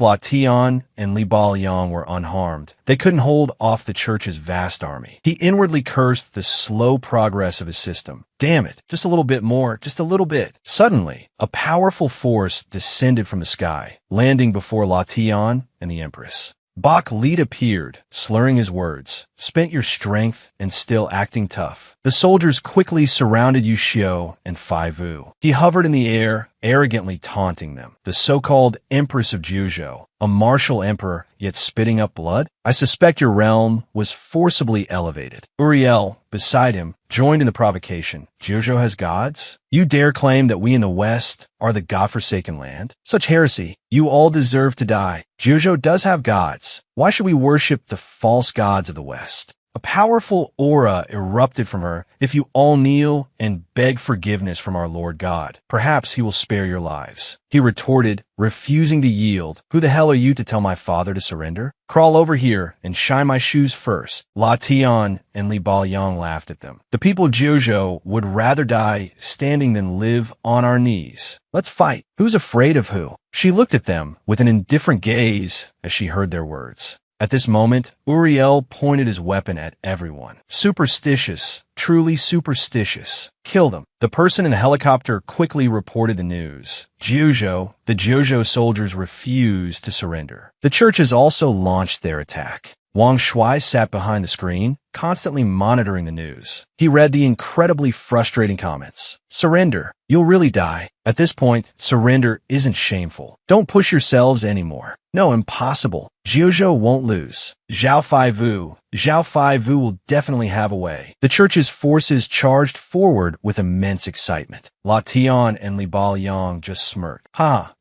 Lation and Li Baoyang were unharmed, they couldn't hold off the church's vast army. He inwardly cursed the slow progress of his system. Damn it, just a little bit more, just a little bit. Suddenly, a powerful force descended from the sky, landing before Lation and the Empress. Bak Li appeared, slurring his words, "Spent your strength and still acting tough." The soldiers quickly surrounded Yushio and Fai Vu. He hovered in the air, arrogantly taunting them. The so-called Empress of Jojo, a martial emperor, yet spitting up blood? I suspect your realm was forcibly elevated. Uriel, beside him, joined in the provocation. Jojo has gods? You dare claim that we in the West are the godforsaken land? Such heresy. You all deserve to die. Jojo does have gods. Why should we worship the false gods of the West? A powerful aura erupted from her. If you all kneel and beg forgiveness from our Lord God, perhaps he will spare your lives. He retorted, refusing to yield. Who the hell are you to tell my father to surrender? Crawl over here and shine my shoes first. Lation and Li Baoyang laughed at them. The people of Jojo would rather die standing than live on our knees. Let's fight. Who's afraid of who? She looked at them with an indifferent gaze as she heard their words. At this moment, Uriel pointed his weapon at everyone. Superstitious, truly superstitious. Kill them. The person in the helicopter quickly reported the news. The Jojo soldiers refused to surrender. The churches also launched their attack. Wang Shui sat behind the screen, constantly monitoring the news. He read the incredibly frustrating comments. Surrender. You'll really die. At this point, surrender isn't shameful. Don't push yourselves anymore. No, impossible. Jiuzhou won't lose. Zhao Faivu will definitely have a way. The church's forces charged forward with immense excitement. La Tian and Li Baoliang just smirked.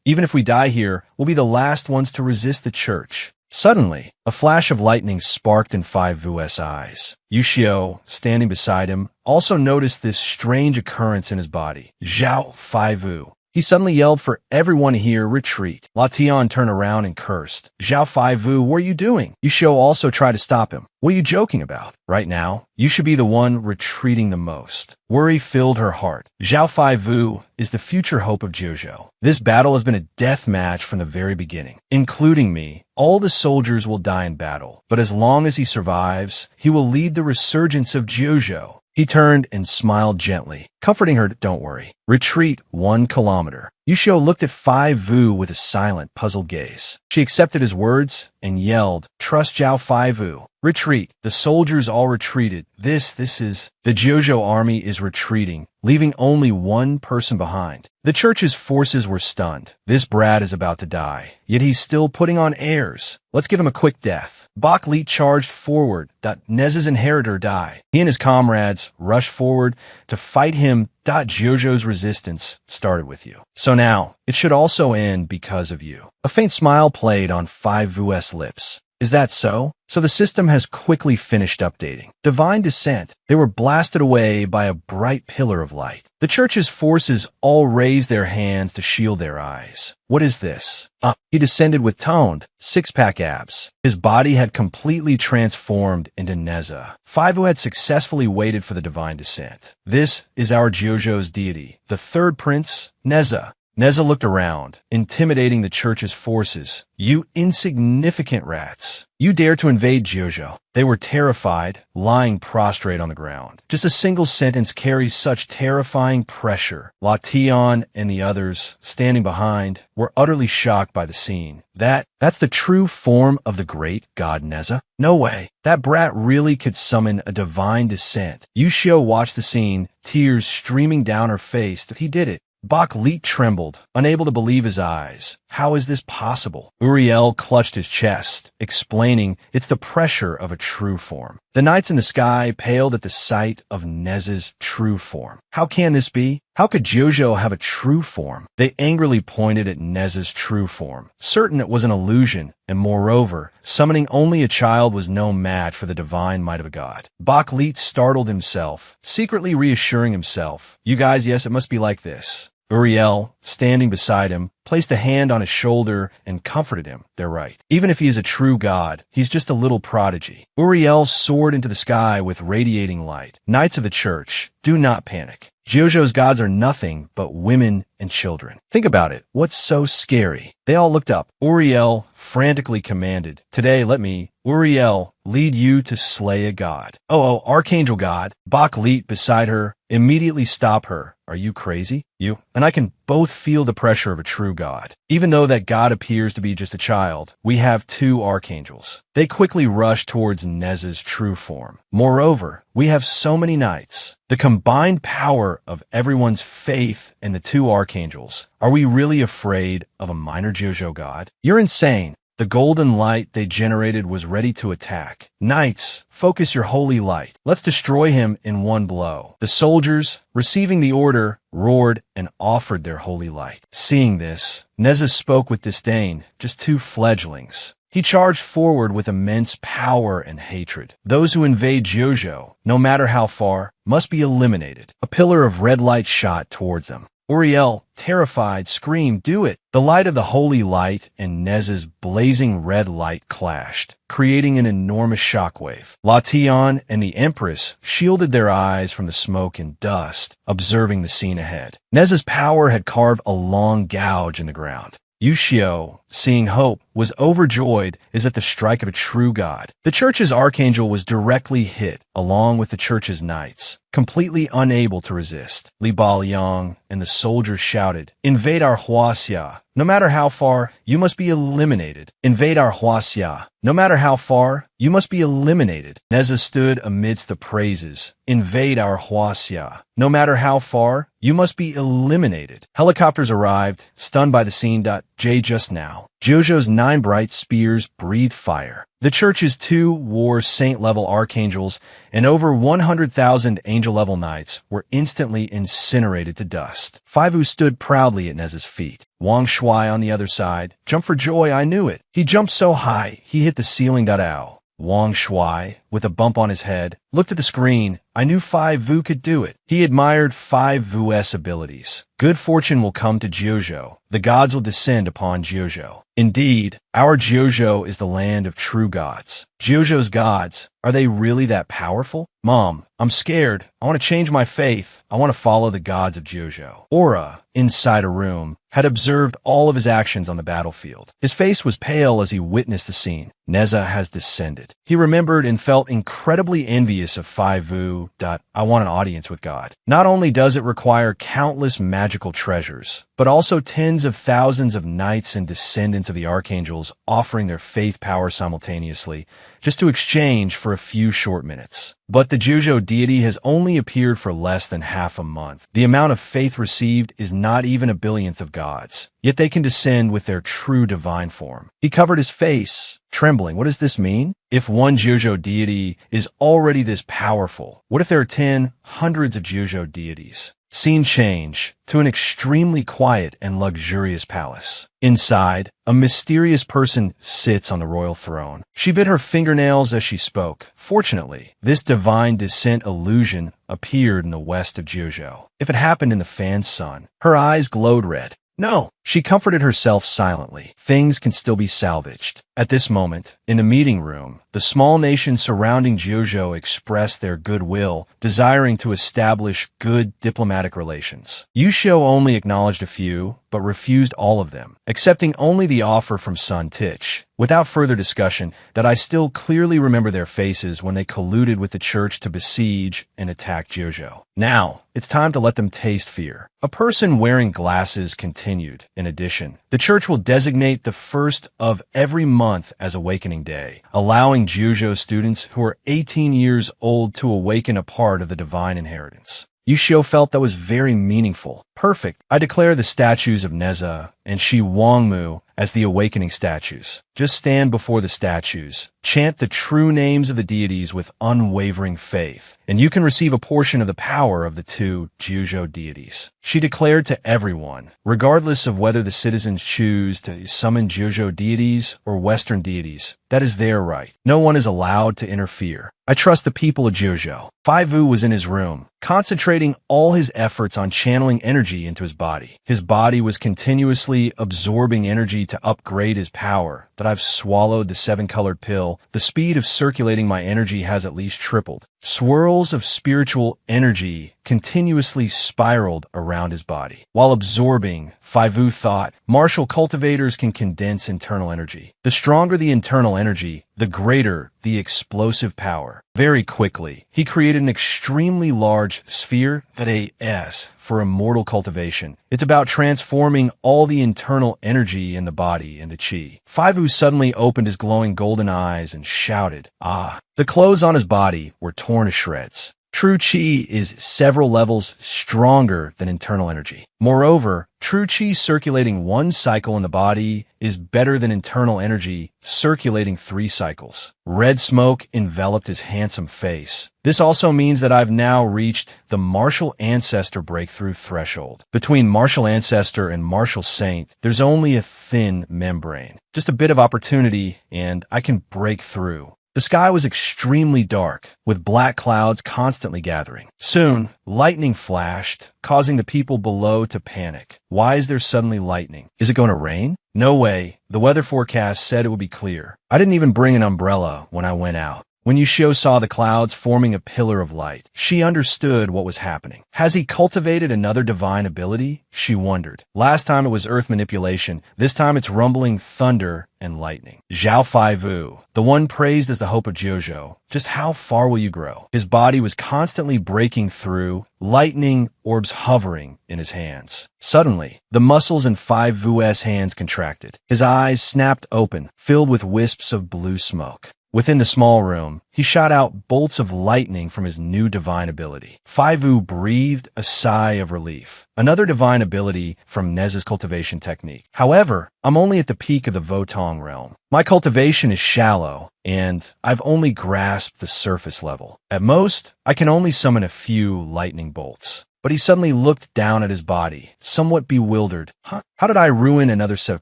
Even if we die here, we'll be the last ones to resist the church. Suddenly, a flash of lightning sparked in Faivu's eyes. Yu Xiao, standing beside him, also noticed this strange occurrence in his body. Zhao Faivu. He suddenly yelled for everyone to hear, retreat. La Tian turned around and cursed. Zhao Faivu, what are you doing? Yu Xiao also tried to stop him. What are you joking about? Right now, you should be the one retreating the most. Worry filled her heart. Zhao Faivu is the future hope of Jiuzhou. This battle has been a death match from the very beginning. Including me, all the soldiers will die in battle. But as long as he survives, he will lead the resurgence of Jiuzhou. He turned and smiled gently, comforting her, don't worry. Retreat 1 kilometer. Yu Xiao looked at Faivu with a silent, puzzled gaze. She accepted his words and yelled, trust Zhao Faivu. Retreat. The soldiers all retreated. This is... The Jiuzhou army is retreating, leaving only one person behind. The church's forces were stunned. This brat is about to die, yet he's still putting on airs. Let's give him a quick death. Bak Li charged forward. Nez's inheritor die. He and his comrades rushed forward to fight him. Jiuzhou's resistance started with you. So now, it should also end because of you. A faint smile played on Faivu's lips. Is that so? So the system has quickly finished updating. Divine descent. They were blasted away by a bright pillar of light. The church's forces all raised their hands to shield their eyes. What is this? He descended with toned, six-pack abs. His body had completely transformed into Neza. Faivu had successfully waited for the divine descent. This is our Jiuzhou's deity, the third prince, Neza. Neza looked around, intimidating the church's forces. You insignificant rats. You dare to invade Jiuzhou. They were terrified, lying prostrate on the ground. Just a single sentence carries such terrifying pressure. La Tian and the others, standing behind, were utterly shocked by the scene. That's the true form of the great god Neza? No way. That brat really could summon a divine descent. Yu Xiao watched the scene, tears streaming down her face. He did it. Bak Li trembled, unable to believe his eyes. How is this possible? Uriel clutched his chest, explaining it's the pressure of a true form. The nights in the sky paled at the sight of Nez's true form. How can this be? How could Jiuzhou have a true form? They angrily pointed at Nez's true form, certain it was an illusion, and moreover, summoning only a child was no match for the divine might of a god. Bak Li startled himself, secretly reassuring himself. You guys, yes, it must be like this. Uriel, standing beside him, placed a hand on his shoulder and comforted him. They're right. Even if he is a true god, he's just a little prodigy. Uriel soared into the sky with radiating light. Knights of the church, do not panic. Jiuzhou's gods are nothing but women and children. Think about it. What's so scary? They all looked up. Uriel frantically commanded, today let me, Uriel, lead you to slay a god. Oh, Archangel God. Bak Li beside her, immediately stop her. Are you crazy? You and I can both feel the pressure of a true god. Even though that god appears to be just a child, we have two archangels. They quickly rush towards Nez's true form. Moreover, we have so many knights. The combined power of everyone's faith in the two archangels. Are we really afraid of a minor Jiuzhou god? You're insane. The golden light they generated was ready to attack. Knights, focus your holy light. Let's destroy him in one blow. The soldiers, receiving the order, roared and offered their holy light. Seeing this, Neza spoke with disdain, just two fledglings. He charged forward with immense power and hatred. Those who invade Jiuzhou, no matter how far, must be eliminated. A pillar of red light shot towards them. Uriel, terrified, screamed, do it. The light of the holy light and Nez's blazing red light clashed, creating an enormous shockwave. La Tian and the Empress shielded their eyes from the smoke and dust, observing the scene ahead. Nez's power had carved a long gouge in the ground. Yu Xiao, seeing hope, was overjoyed as at the strike of a true god. The church's archangel was directly hit, along with the church's knights, completely unable to resist. Li Baoliang and the soldiers shouted, invade our Huaxia. No matter how far, you must be eliminated. Invade our Huaxia. No matter how far, you must be eliminated. Neza stood amidst the praises. Invade our Huaxia. No matter how far, you must be eliminated. Helicopters arrived, stunned by the scene. J just now. Jojo's 9 bright spears breathed fire. The church's 2 war saint-level archangels and over 100,000 angel-level knights were instantly incinerated to dust. Faivu stood proudly at Neza's feet. Wang Shuai on the other side jumped for joy. I knew it. He jumped so high, he hit the ceiling. Ow. Wang Shuai, with a bump on his head, looked at the screen. I knew Faivu could do it. He admired Faivu's abilities. Good fortune will come to Jojo. The gods will descend upon Jojo. Indeed, our Jojo is the land of true gods. Jojo's gods, are they really that powerful? Mom, I'm scared. I want to change my faith. I want to follow the gods of Jojo. Aura, inside a room, had observed all of his actions on the battlefield. His face was pale as he witnessed the scene. Neza has descended. He remembered and felt incredibly envious of Faivu. I want an audience with God. Not only does it require countless magical treasures, but also tens of thousands of knights and descendants of the archangels offering their faith power simultaneously, just to exchange for a few short minutes. But the Jojo deity has only appeared for less than half a month. The amount of faith received is not even a billionth of gods, yet they can descend with their true divine form. He covered his face, trembling. What does this mean? If one Jojo deity is already this powerful, what if there are 10 hundreds of Jojo deities? Scene change to an extremely quiet and luxurious palace. Inside, a mysterious person sits on the royal throne. She bit her fingernails as she spoke. Fortunately, this divine descent illusion appeared in the west of Jojo. If it happened in the fan's sun, her eyes glowed red. No, she comforted herself silently. Things can still be salvaged. At this moment, in the meeting room, the small nations surrounding Jojo expressed their goodwill, desiring to establish good diplomatic relations. Yusho only acknowledged a few, but refused all of them, accepting only the offer from Sun Tich. Without further discussion, that I still clearly remember their faces when they colluded with the church to besiege and attack Jojo. Now, it's time to let them taste fear. A person wearing glasses continued. In addition, the church will designate the first of every month as Awakening Day, allowing Jojo students who are 18 years old to awaken a part of the divine inheritance. Yushio felt that was very meaningful. Perfect. I declare the statues of Neza and Shi Wangmu as the awakening statues. Just stand before the statues, chant the true names of the deities with unwavering faith, and you can receive a portion of the power of the 2 Jojo deities. She declared to everyone, regardless of whether the citizens choose to summon Jojo deities or Western deities, that is their right. No one is allowed to interfere. I trust the people of Jojo. Faivu was in his room, concentrating all his efforts on channeling energy into his body. His body was continuously absorbing energy to upgrade his power. That I've swallowed the 7-colored pill, the speed of circulating my energy has at least tripled. Swirls of spiritual energy continuously spiraled around his body. While absorbing, Faivu thought, martial cultivators can condense internal energy. The stronger the internal energy, the greater the explosive power. Very quickly, he created an extremely large sphere that is for immortal cultivation. It's about transforming all the internal energy in the body into chi. Faivu suddenly opened his glowing golden eyes and shouted, "Ah!" The clothes on his body were torn to shreds. True Qi is several levels stronger than internal energy. Moreover, true Qi circulating 1 cycle in the body is better than internal energy circulating 3 cycles. Red smoke enveloped his handsome face. This also means that I've now reached the martial ancestor breakthrough threshold. Between martial ancestor and martial saint, there's only a thin membrane. Just a bit of opportunity, and I can break through. The sky was extremely dark, with black clouds constantly gathering. Soon, lightning flashed, causing the people below to panic. Why is there suddenly lightning? Is it going to rain? No way. The weather forecast said it would be clear. I didn't even bring an umbrella when I went out. When Yushio saw the clouds forming a pillar of light, she understood what was happening. Has he cultivated another divine ability? She wondered. Last time it was earth manipulation. This time it's rumbling thunder and lightning. Zhao Faivu, the one praised as the hope of Jojo. Just how far will you grow? His body was constantly breaking through, lightning orbs hovering in his hands. Suddenly, the muscles in Faivu's hands contracted. His eyes snapped open, filled with wisps of blue smoke. Within the small room, he shot out bolts of lightning from his new divine ability. Faivu breathed a sigh of relief. Another divine ability from Nez's cultivation technique. However, I'm only at the peak of the Votong realm. My cultivation is shallow, and I've only grasped the surface level. At most, I can only summon a few lightning bolts. But he suddenly looked down at his body, somewhat bewildered. How did I ruin another set of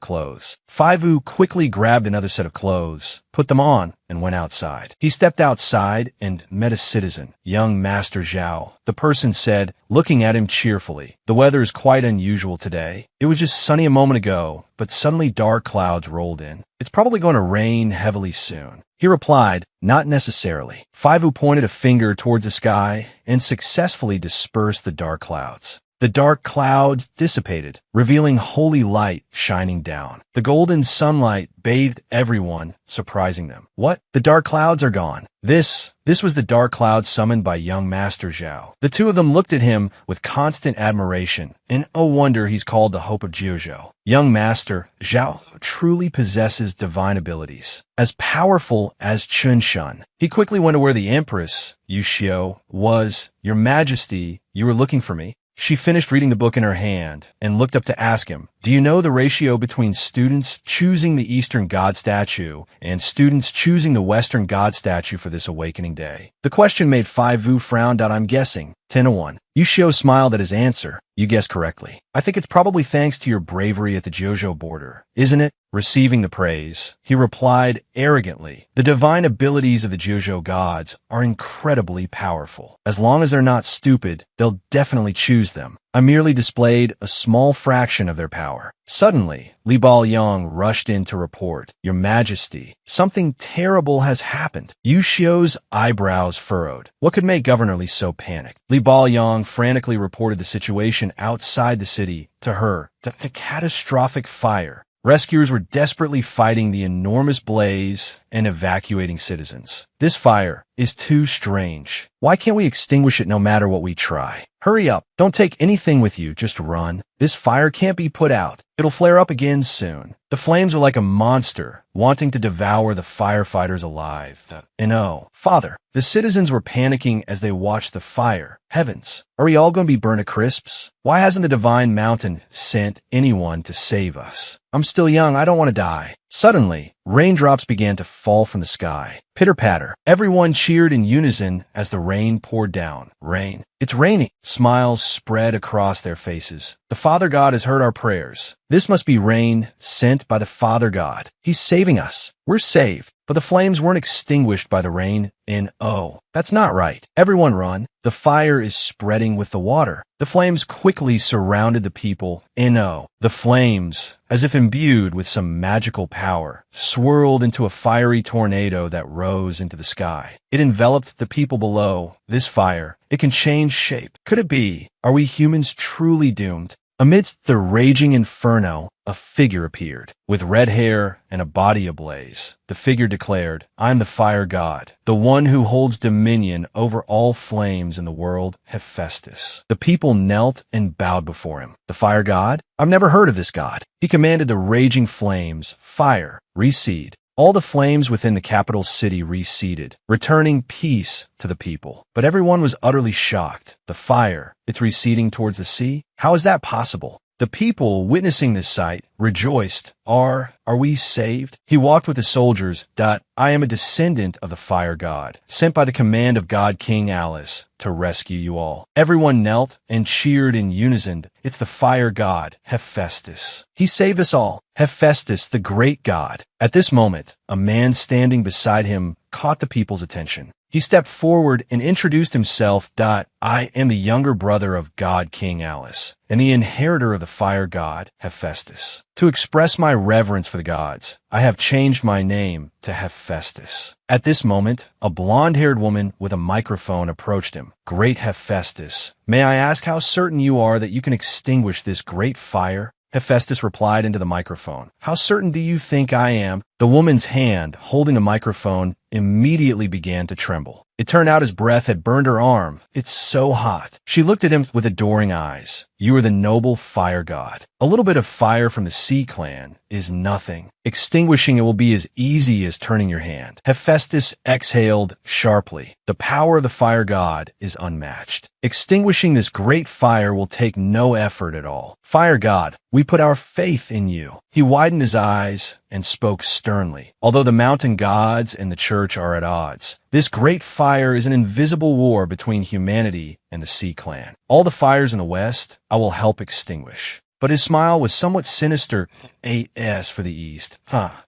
clothes? Faivu quickly grabbed another set of clothes, put them on, and went outside. He stepped outside and met a citizen, young Master Zhao. The person said, looking at him cheerfully, "The weather is quite unusual today. It was just sunny a moment ago, but suddenly dark clouds rolled in. It's probably going to rain heavily soon." He replied, "Not necessarily." Faivu pointed a finger towards the sky and successfully dispersed the dark clouds. The dark clouds dissipated, revealing holy light shining down. The golden sunlight bathed everyone, surprising them. What? The dark clouds are gone. This was the dark cloud summoned by young Master Zhao. The two of them looked at him with constant admiration, and oh wonder he's called the Hope of Jiuzhou. Young Master Zhao truly possesses divine abilities, as powerful as Chun-Shun. He quickly went to where the Empress, Yushio, was. "Your Majesty, you were looking for me?" She finished reading the book in her hand and looked up to ask him, "Do you know the ratio between students choosing the Eastern God statue and students choosing the Western God statue for this awakening day?" The question made Faivu frown. "I'm guessing 10-1. Yushio smiled at his answer. "You guessed correctly. I think it's probably thanks to your bravery at the Jojo border, isn't it?" Receiving the praise, he replied arrogantly, "The divine abilities of the Jojo gods are incredibly powerful. As long as they're not stupid, they'll definitely choose them. I merely displayed a small fraction of their power." Suddenly, Li Baoyong rushed in to report, "Your Majesty, something terrible has happened." Yushio's eyebrows furrowed. What could make Governor Li so panicked? Li Baoyong frantically reported the situation outside the city to her. A catastrophic fire. Rescuers were desperately fighting the enormous blaze and evacuating citizens. "This fire is too strange. Why can't we extinguish it no matter what we try? Hurry up. Don't take anything with you. Just run. This fire can't be put out. It'll flare up again soon." The flames are like a monster, wanting to devour the firefighters alive. And oh, Father, the citizens were panicking as they watched the fire. Heavens, are we all going to be burned to crisps? Why hasn't the divine mountain sent anyone to save us? I'm still young. I don't want to die. Suddenly, raindrops began to fall from the sky. Pitter-patter. Everyone cheered in unison as the rain poured down. Rain. It's raining. Smiles spread across their faces. The Father God has heard our prayers. This must be rain sent by the Father God. He's saving us. We're saved. But the flames weren't extinguished by the rain, and oh, that's not right. Everyone run. The fire is spreading with the water. The flames quickly surrounded the people, and oh, the flames, as if imbued with some magical power, swirled into a fiery tornado that rose into the sky. It enveloped the people below. This fire, it can change shape. Could it be? Are we humans truly doomed? Amidst the raging inferno, a figure appeared, with red hair and a body ablaze. The figure declared, "I'm the fire god, the one who holds dominion over all flames in the world, Hephaestus." The people knelt and bowed before him. The fire god? I've never heard of this god. He commanded the raging flames, "Fire, recede." All the flames within the capital city receded, returning peace to the people. But everyone was utterly shocked. The fire, it's receding towards the sea? How is that possible? The people witnessing this sight rejoiced. Are we saved? He walked with the soldiers. "I am a descendant of the fire god, sent by the command of God King Alice to rescue you all." Everyone knelt and cheered in unison. "It's the fire god, Hephaestus. He saved us all. Hephaestus, the great god." At this moment, a man standing beside him caught the people's attention. He stepped forward and introduced himself. I am the younger brother of God King Alice, and the inheritor of the fire god Hephaestus. To express my reverence for the gods, I have changed my name to Hephaestus. At this moment, a blonde-haired woman with a microphone approached him. Great Hephaestus, may I ask how certain you are that you can extinguish this great fire? Hephaestus replied into the microphone. How certain do you think I am? The woman's hand, holding the microphone, immediately began to tremble. It turned out his breath had burned her arm. It's so hot. She looked at him with adoring eyes. You are the noble fire god. A little bit of fire from the Sea Clan is nothing. Extinguishing it will be as easy as turning your hand. Hephaestus exhaled sharply. The power of the fire god is unmatched. Extinguishing this great fire will take no effort at all. Fire god, we put our faith in you. He widened his eyes and spoke sternly. Although the mountain gods and the church are at odds, this great fire is an invisible war between humanity and the Sea Clan. All the fires in the west, I will help extinguish. But his smile was somewhat sinister. AS for the east.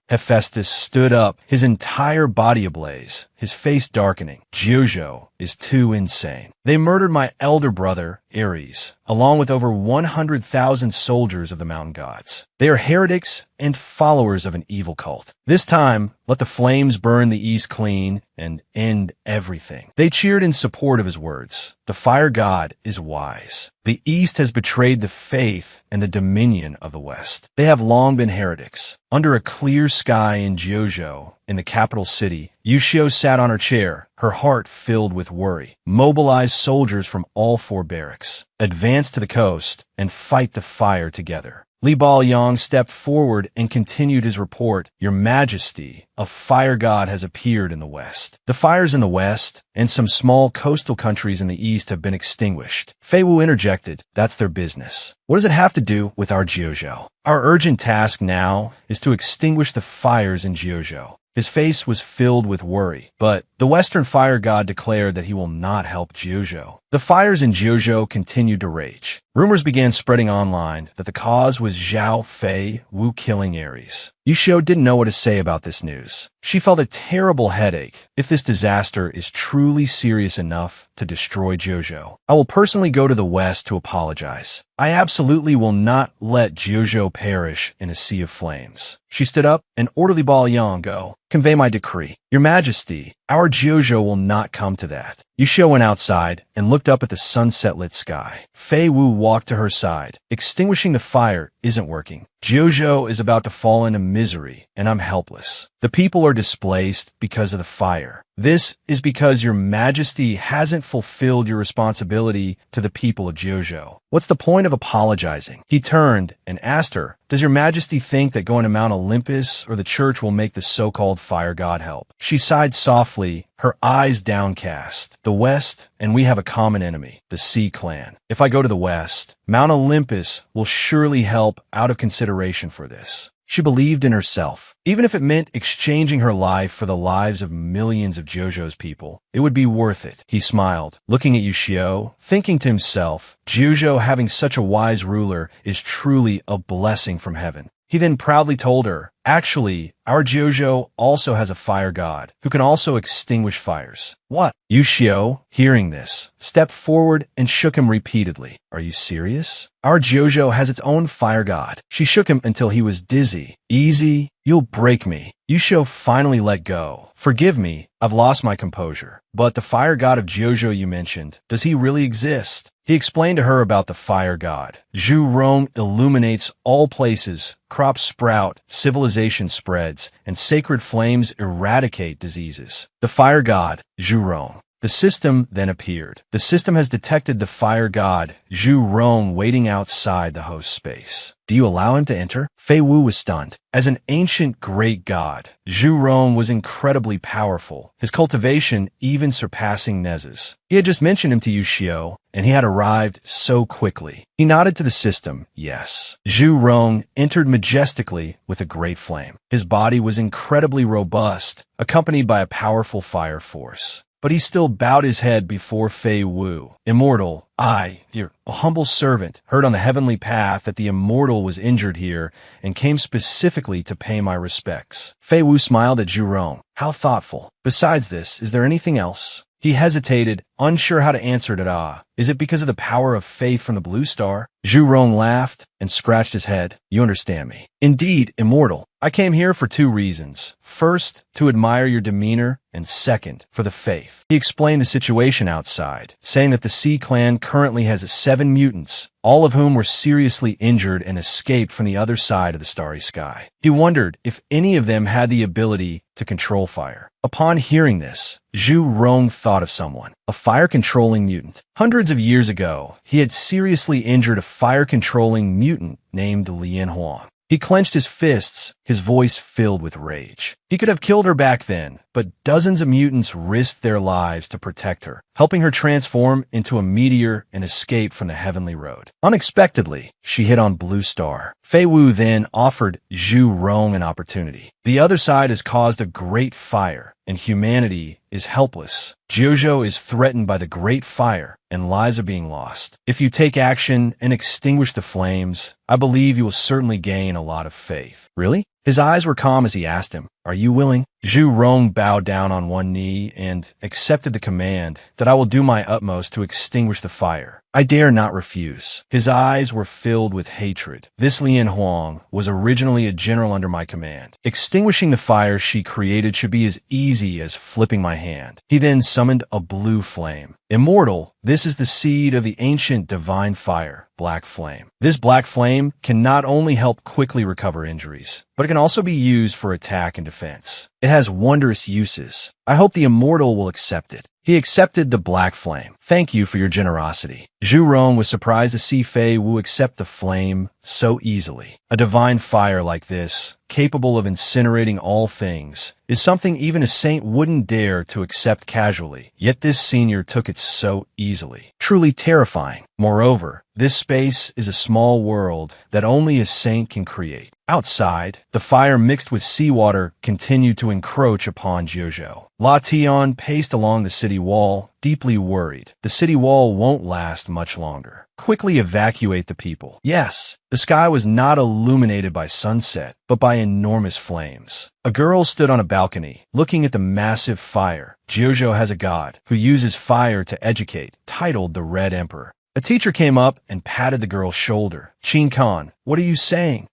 Hephaestus stood up, his entire body ablaze, his face darkening. Jojo is too insane. They murdered my elder brother, Ares, along with over 100,000 soldiers of the mountain gods. They are heretics and followers of an evil cult. This time, let the flames burn the east clean and end everything. They cheered in support of his words. The fire god is wise. The east has betrayed the faith and the dominion of the west. They have long been heretics. Under a clear sky in Jojo, in the capital city, Yushio sat on her chair, her heart filled with worry. Mobilize soldiers from all 4 barracks. Advance to the coast and fight the fire together. Li Baoyang stepped forward and continued his report. Your Majesty, a fire god has appeared in the west. The fires in the west and some small coastal countries in the east have been extinguished. Fei Wu interjected, that's their business. What does it have to do with our Jojo? Our urgent task now is to extinguish the fires in Jojo. His face was filled with worry, but the Western fire god declared that he will not help Jojo. The fires in Jojo continued to rage. Rumors began spreading online that the cause was Zhao Fei Wu killing Ares. Yushio didn't know what to say about this news. She felt a terrible headache. If this disaster is truly serious enough to destroy Jojo, I will personally go to the west to apologize. I absolutely will not let Jojo perish in a sea of flames. She stood up and ordered Li Baoyang go. Convey my decree. Your Majesty, our Jojo will not come to that. Yushio went outside and looked up at the sunset-lit sky. Fei Wu walked to her side. Extinguishing the fire isn't working. Jojo is about to fall into misery, and I'm helpless. The people are displaced because of the fire. This is because your Majesty hasn't fulfilled your responsibility to the people of Jojo. What's the point of apologizing? He turned and asked her, does your Majesty think that going to Mount Olympus or the church will make the so-called fire god help? She sighed softly, her eyes downcast. The West, and we have a common enemy, the Sea Clan. If I go to the West, Mount Olympus will surely help out of consideration for this. She believed in herself. Even if it meant exchanging her life for the lives of millions of Jojo's people, it would be worth it. He smiled, looking at Yushio, thinking to himself, Jojo having such a wise ruler is truly a blessing from heaven. He then proudly told her, actually, our Jojo also has a fire god who can also extinguish fires. What? Yushio, hearing this, stepped forward and shook him repeatedly. Are you serious? Our Jojo has its own fire god. She shook him until he was dizzy. Easy, you'll break me. Yushio finally let go. Forgive me, I've lost my composure. But the fire god of Jojo you mentioned, does he really exist? He explained to her about the fire god. Zhu Rong illuminates all places, crops sprout, civilization spreads, and sacred flames eradicate diseases. The fire god, Zhu Rong. The system then appeared. The system has detected the fire god, Zhu Rong, waiting outside the host space. Do you allow him to enter? Fei Wu was stunned. As an ancient great god, Zhu Rong was incredibly powerful, his cultivation even surpassing Nez's. He had just mentioned him to Yushio, and he had arrived so quickly. He nodded to the system, yes. Zhu Rong entered majestically with a great flame. His body was incredibly robust, accompanied by a powerful fire force. but he still bowed his head before Fei Wu. Immortal, I, your humble servant, heard on the heavenly path that the immortal was injured here and came specifically to pay my respects. Fei Wu smiled at Zhu Rong. How thoughtful. Besides this, is there anything else? He hesitated, unsure how to answer it. Is it because of the power of faith from the blue star? Zhu Rong laughed and scratched his head. You understand me. Indeed, immortal. I came here for two reasons. First, to admire your demeanor, and second, for the faith. He explained the situation outside, saying that the Sea Clan currently has 7 mutants, all of whom were seriously injured and escaped from the other side of the starry sky. He wondered if any of them had the ability to control fire. Upon hearing this, Zhu Rong thought of someone, a fire-controlling mutant. Hundreds of years ago, he had seriously injured a fire-controlling mutant named Lian Huang. He clenched his fists, his voice filled with rage. He could have killed her back then, but dozens of mutants risked their lives to protect her, helping her transform into a meteor and escape from the heavenly road. Unexpectedly, she hit on Blue Star. Fei Wu then offered Zhu Rong an opportunity. The other side has caused a great fire, and humanity is helpless. Jojo is threatened by the great fire, and lives are being lost. If you take action and extinguish the flames, I believe you will certainly gain a lot of faith. Really? His eyes were calm as he asked him, Are you willing? Zhu Rong bowed down on one knee and accepted the command that I will do my utmost to extinguish the fire. I dare not refuse. His eyes were filled with hatred. This Lian Huang was originally a general under my command. Extinguishing the fire she created should be as easy as flipping my hand. He then summoned a blue flame. Immortal, this is the seed of the ancient divine fire, Black Flame. This Black Flame can not only help quickly recover injuries, but it can also be used for attack and defense. It has wondrous uses. I hope the Immortal will accept it. He accepted the Black Flame. Thank you for your generosity. Zhu Rong was surprised to see Fei Wu accept the flame so easily. A divine fire like this, capable of incinerating all things, is something even a saint wouldn't dare to accept casually. Yet this senior took it so easily. Truly terrifying. Moreover, this space is a small world that only a saint can create. Outside, the fire mixed with seawater continued to encroach upon Jojo. La Tian paced along the city wall, deeply worried. The city wall won't last much longer. Quickly evacuate the people. Yes, the sky was not illuminated by sunset, but by enormous flames. A girl stood on a balcony, looking at the massive fire. Jojo has a god who uses fire to educate, titled the Red Emperor. A teacher came up and patted the girl's shoulder. Qin Khan, what are you saying?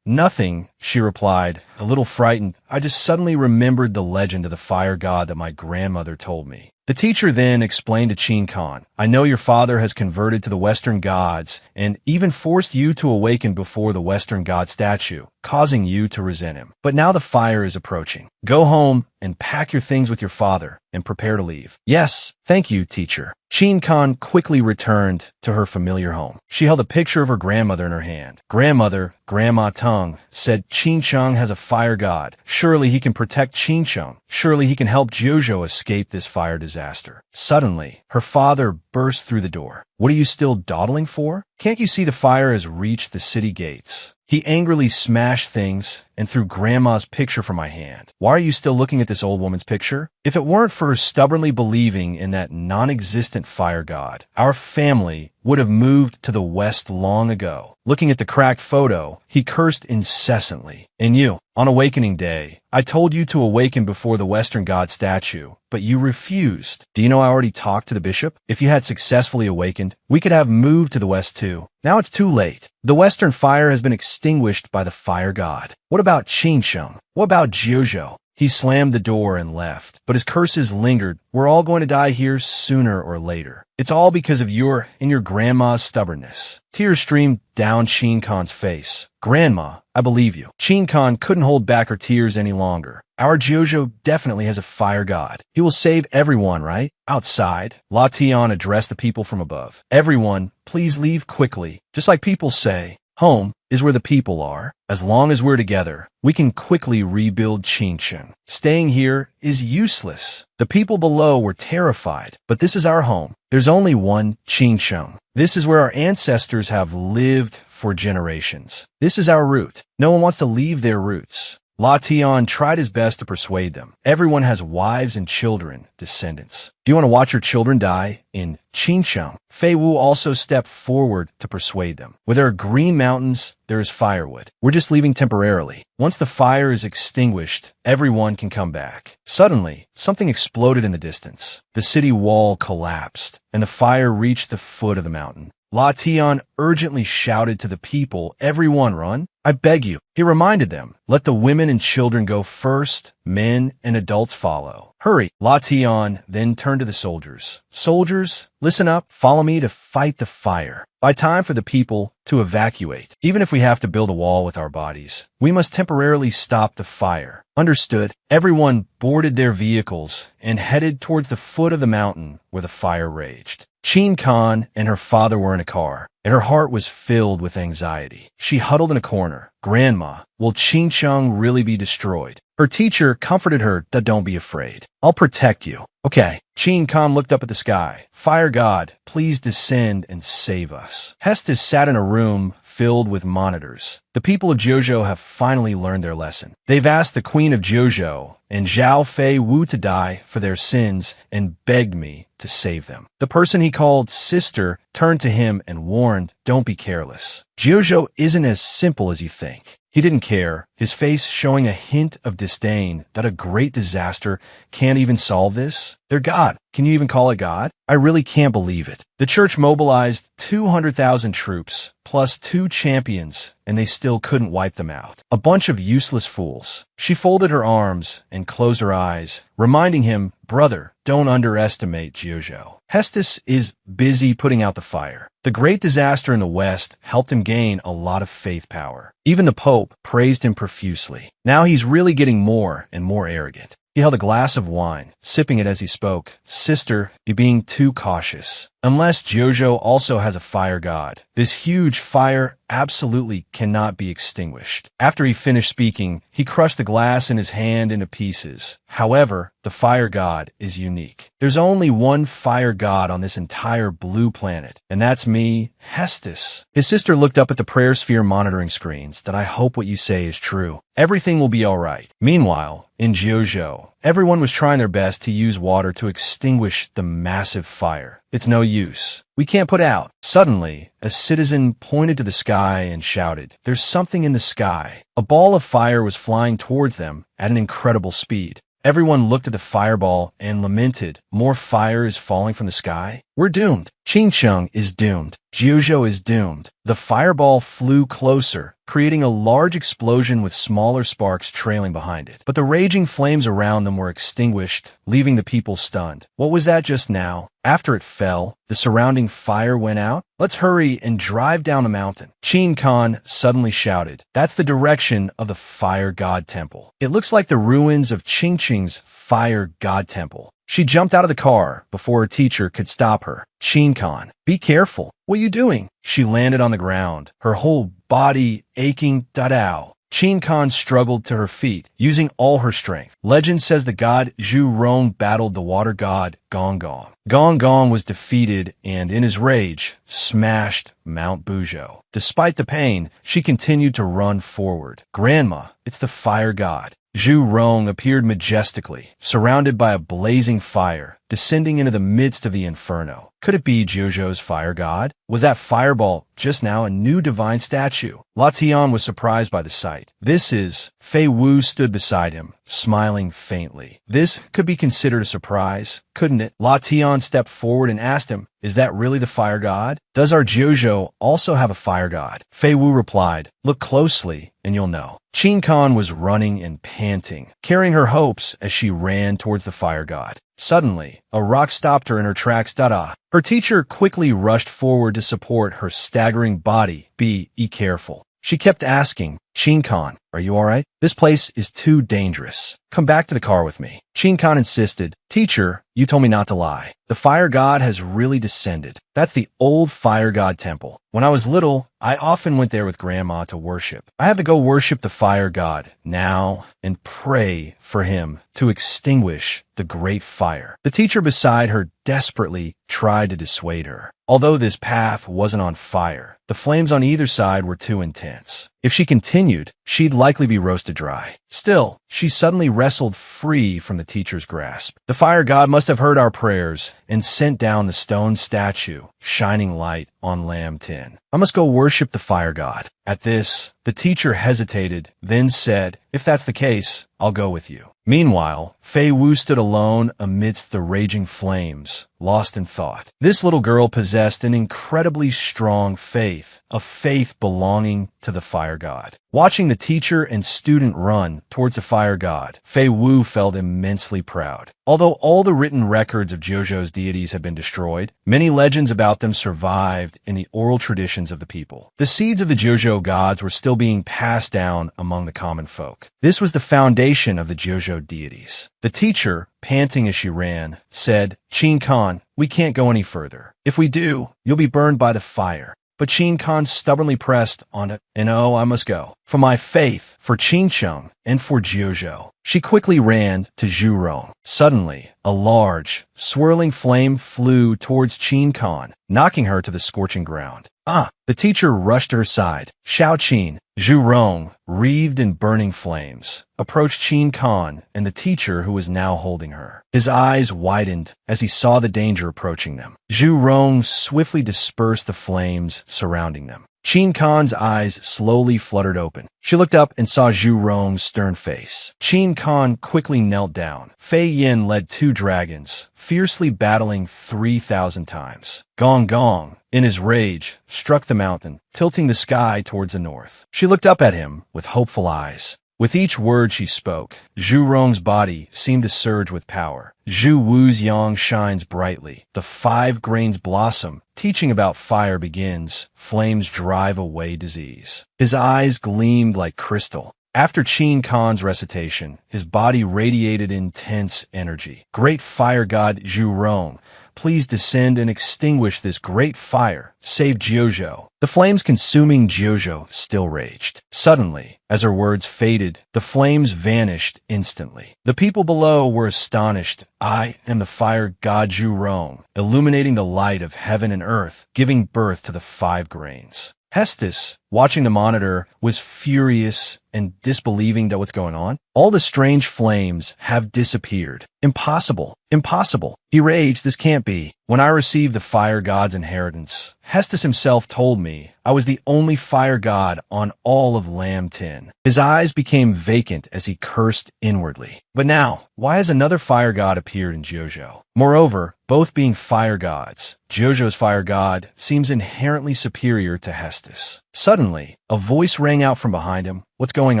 Nothing, she replied, a little frightened. I just suddenly remembered the legend of the fire god that my grandmother told me. The teacher then explained to Qin Khan, I know your father has converted to the Western gods and even forced you to awaken before the Western god statue, causing you to resent him. But now the fire is approaching. Go home and pack your things with your father and prepare to leave. Yes, thank you, teacher. Qin Khan quickly returned to her familiar home. She held a picture of her grandmother in her hand. Grandmother, Grandma Tung, said Qin Cheng has a fire god. Surely he can protect Qin Cheng. Surely he can help Jojo escape this fire disaster. Suddenly, her father burst through the door. What are you still dawdling for? Can't you see the fire has reached the city gates? He angrily smashed things and threw Grandma's picture from my hand. Why are you still looking at this old woman's picture? If it weren't for her stubbornly believing in that non-existent fire god, our family would have moved to the West long ago. Looking at the cracked photo, he cursed incessantly. And you, on Awakening Day, I told you to awaken before the Western god statue, but you refused. Do you know I already talked to the bishop? If you had successfully awakened, we could have moved to the West too. Now it's too late. The Western fire has been extinguished by the fire god. What about Qin Sheng? What about Jojo? He slammed the door and left, but his curses lingered. We're all going to die here sooner or later. It's all because of your and your grandma's stubbornness. Tears streamed down Qin Khan's face. Grandma, I believe you. Qin Khan couldn't hold back her tears any longer. Our Jojo definitely has a fire god. He will save everyone, right? Outside, La Tian addressed the people from above. Everyone, please leave quickly. Just like people say, home is where the people are. As long as we're together, we can quickly rebuild Qingchen. Staying here is useless. The people below were terrified, but this is our home. There's only one Qingchen. This is where our ancestors have lived for generations. This is our root. No one wants to leave their roots. Lation tried his best to persuade them. Everyone has wives and children, descendants. Do you want to watch your children die? In Qinsheng, Fei Wu also stepped forward to persuade them. Where there are green mountains, there is firewood. We're just leaving temporarily. Once the fire is extinguished, everyone can come back. Suddenly, something exploded in the distance. The city wall collapsed, and the fire reached the foot of the mountain. La Tian urgently shouted to the people, "Everyone run! I beg you." He reminded them, "Let the women and children go first, men and adults follow. Hurry." La Tian then turned to the soldiers. "Soldiers, listen up, follow me to fight the fire. By time for the people to evacuate. Even if we have to build a wall with our bodies, we must temporarily stop the fire." Understood. Everyone boarded their vehicles and headed towards the foot of the mountain where the fire raged. Qin Khan and her father were in a car, and her heart was filled with anxiety. She huddled in a corner. "Grandma, will Qinsheng really be destroyed?" Her teacher comforted her that don't be afraid. "I'll protect you." "Okay." Qin Khan looked up at the sky. "Fire God, please descend and save us." Hestus sat in a room filled with monitors. The people of Zhouzhou have finally learned their lesson. They've asked the Queen of Zhouzhou and Zhao Fei Wu to die for their sins and begged me to save them. The person he called sister turned to him and warned, "Don't be careless. Zhouzhou isn't as simple as you think." He didn't care, his face showing a hint of disdain that a great disaster can't even solve this. They're God. Can you even call it God? I really can't believe it. The church mobilized 200,000 troops, plus 2 champions, and they still couldn't wipe them out. A bunch of useless fools. She folded her arms and closed her eyes, reminding him, "Brother, don't underestimate Zhouzhou. Hestus is busy putting out the fire." The great disaster in the West helped him gain a lot of faith power. Even the Pope praised him profusely. Now he's really getting more and more arrogant. He held a glass of wine, sipping it as he spoke. "Sister, you're being too cautious. Unless Zhouzhou also has a fire god, this huge fire absolutely cannot be extinguished." After he finished speaking, he crushed the glass in his hand into pieces. However, the fire god is unique. There's only one fire god on this entire blue planet, and that's me, Hestus. His sister looked up at the prayer sphere monitoring screens. "That I hope what you say is true. Everything will be all right." Meanwhile, in Zhouzhou, everyone was trying their best to use water to extinguish the massive fire. "It's no use. We can't put out." Suddenly, a citizen pointed to the sky and shouted, "There's something in the sky." A ball of fire was flying towards them at an incredible speed. Everyone looked at the fireball and lamented, "More fire is falling from the sky? We're doomed. Qinsheng is doomed. Zhouzhou is doomed." The fireball flew closer, creating a large explosion with smaller sparks trailing behind it. But the raging flames around them were extinguished, leaving the people stunned. What was that just now? After it fell, the surrounding fire went out. "Let's hurry and drive down the mountain." Qin Khan suddenly shouted, "That's the direction of the fire god temple. It looks like the ruins of Qingqing's fire god temple." She jumped out of the car before her teacher could stop her. "Qin Khan, be careful. What are you doing?" She landed on the ground, her whole body aching. "Dadao." Qin Khan struggled to her feet, using all her strength. Legend says the god Zhu Rong battled the water god Gong Gong. Gong Gong was defeated and, in his rage, smashed Mount Buzhou. Despite the pain, she continued to run forward. "Grandma, it's the fire god." Zhu Rong appeared majestically, surrounded by a blazing fire, descending into the midst of the inferno. Could it be Zhouzhou's fire god? Was that fireball just now a new divine statue? La Tian was surprised by the sight. "This is..." Fei Wu stood beside him, smiling faintly. This could be considered a surprise, couldn't it? La Tian stepped forward and asked him, "Is that really the fire god? Does our Zhouzhou also have a fire god?" Fei Wu replied, "Look closely and you'll know." Qin Khan was running and panting, carrying her hopes as she ran towards the fire god. Suddenly, a rock stopped her in her tracks. "Dada." Her teacher quickly rushed forward to support her staggering body. Be careful." She kept asking, "Qin Khan, are you all right? This place is too dangerous. Come back to the car with me." Qin Khan insisted, "Teacher, you told me not to lie. The fire god has really descended. That's the old fire god temple. When I was little, I often went there with Grandma to worship. I have to go worship the fire god now and pray for him to extinguish the great fire." The teacher beside her desperately tried to dissuade her. Although this path wasn't on fire, the flames on either side were too intense. If she continued, she'd likely be roasted dry. Still, she suddenly wrestled free from the teacher's grasp. The fire god must have heard our prayers and sent down the stone statue, shining light on Lamb 10. I must go worship the fire god. At this, the teacher hesitated, then said, "If that's the case, I'll go with you." Meanwhile, Fei Wu stood alone amidst the raging flames, lost in thought. This little girl possessed an incredibly strong faith, a faith belonging to the fire god. Watching the teacher and student run towards the fire god, Fei Wu felt immensely proud. Although all the written records of Jojo's deities have been destroyed, many legends about them survived in the oral traditions of the people. The seeds of the Jojo gods were still being passed down among the common folk. This was the foundation of the Jojo deities. The teacher, panting as she ran, said, "Chin Khan, we can't go any further. If we do, you'll be burned by the fire." But Chin Khan stubbornly pressed on it, and oh, I must go. For my faith, for Qin Cheng, and for Jojo. She quickly ran to Zhu Rong. Suddenly, a large, swirling flame flew towards Chin Khan, knocking her to the scorching ground. Ah! The teacher rushed to her side. Xiao Qin, Zhu Rong, wreathed in burning flames, approached Chin Khan and the teacher who was now holding her. His eyes widened as he saw the danger approaching them. Zhu Rong swiftly dispersed the flames surrounding them. Chin Khan's eyes slowly fluttered open. She looked up and saw Zhu Rong's stern face. Chin Khan quickly knelt down. Fei Yin led 2 dragons, fiercely battling 3,000 times. Gong Gong, in his rage, struck the mountain, tilting the sky towards the north. She looked up at him with hopeful eyes. With each word she spoke, Zhu Rong's body seemed to surge with power. Zhu Wu's yang shines brightly. The 5 grains blossom. Teaching about fire begins. Flames drive away disease. His eyes gleamed like crystal. After Chin Khan's recitation, his body radiated intense energy. Great fire god Zhu Rong, please descend and extinguish this great fire. Save Jojo. The flames consuming Jojo still raged. Suddenly, as her words faded, the flames vanished instantly. The people below were astonished. I am the fire god Zhu Rong, illuminating the light of heaven and earth, giving birth to the 5 grains. Hestus, watching the monitor, was furious and disbelieving that what's going on. All the strange flames have disappeared. Impossible. Impossible. He raged, this can't be. When I received the fire god's inheritance, Hestus himself told me I was the only fire god on all of Lamb 10. His eyes became vacant as he cursed inwardly. But now, why has another fire god appeared in Jojo? Moreover, both being fire gods, Jojo's fire god seems inherently superior to Hestus. Suddenly, a voice rang out from behind him. What's going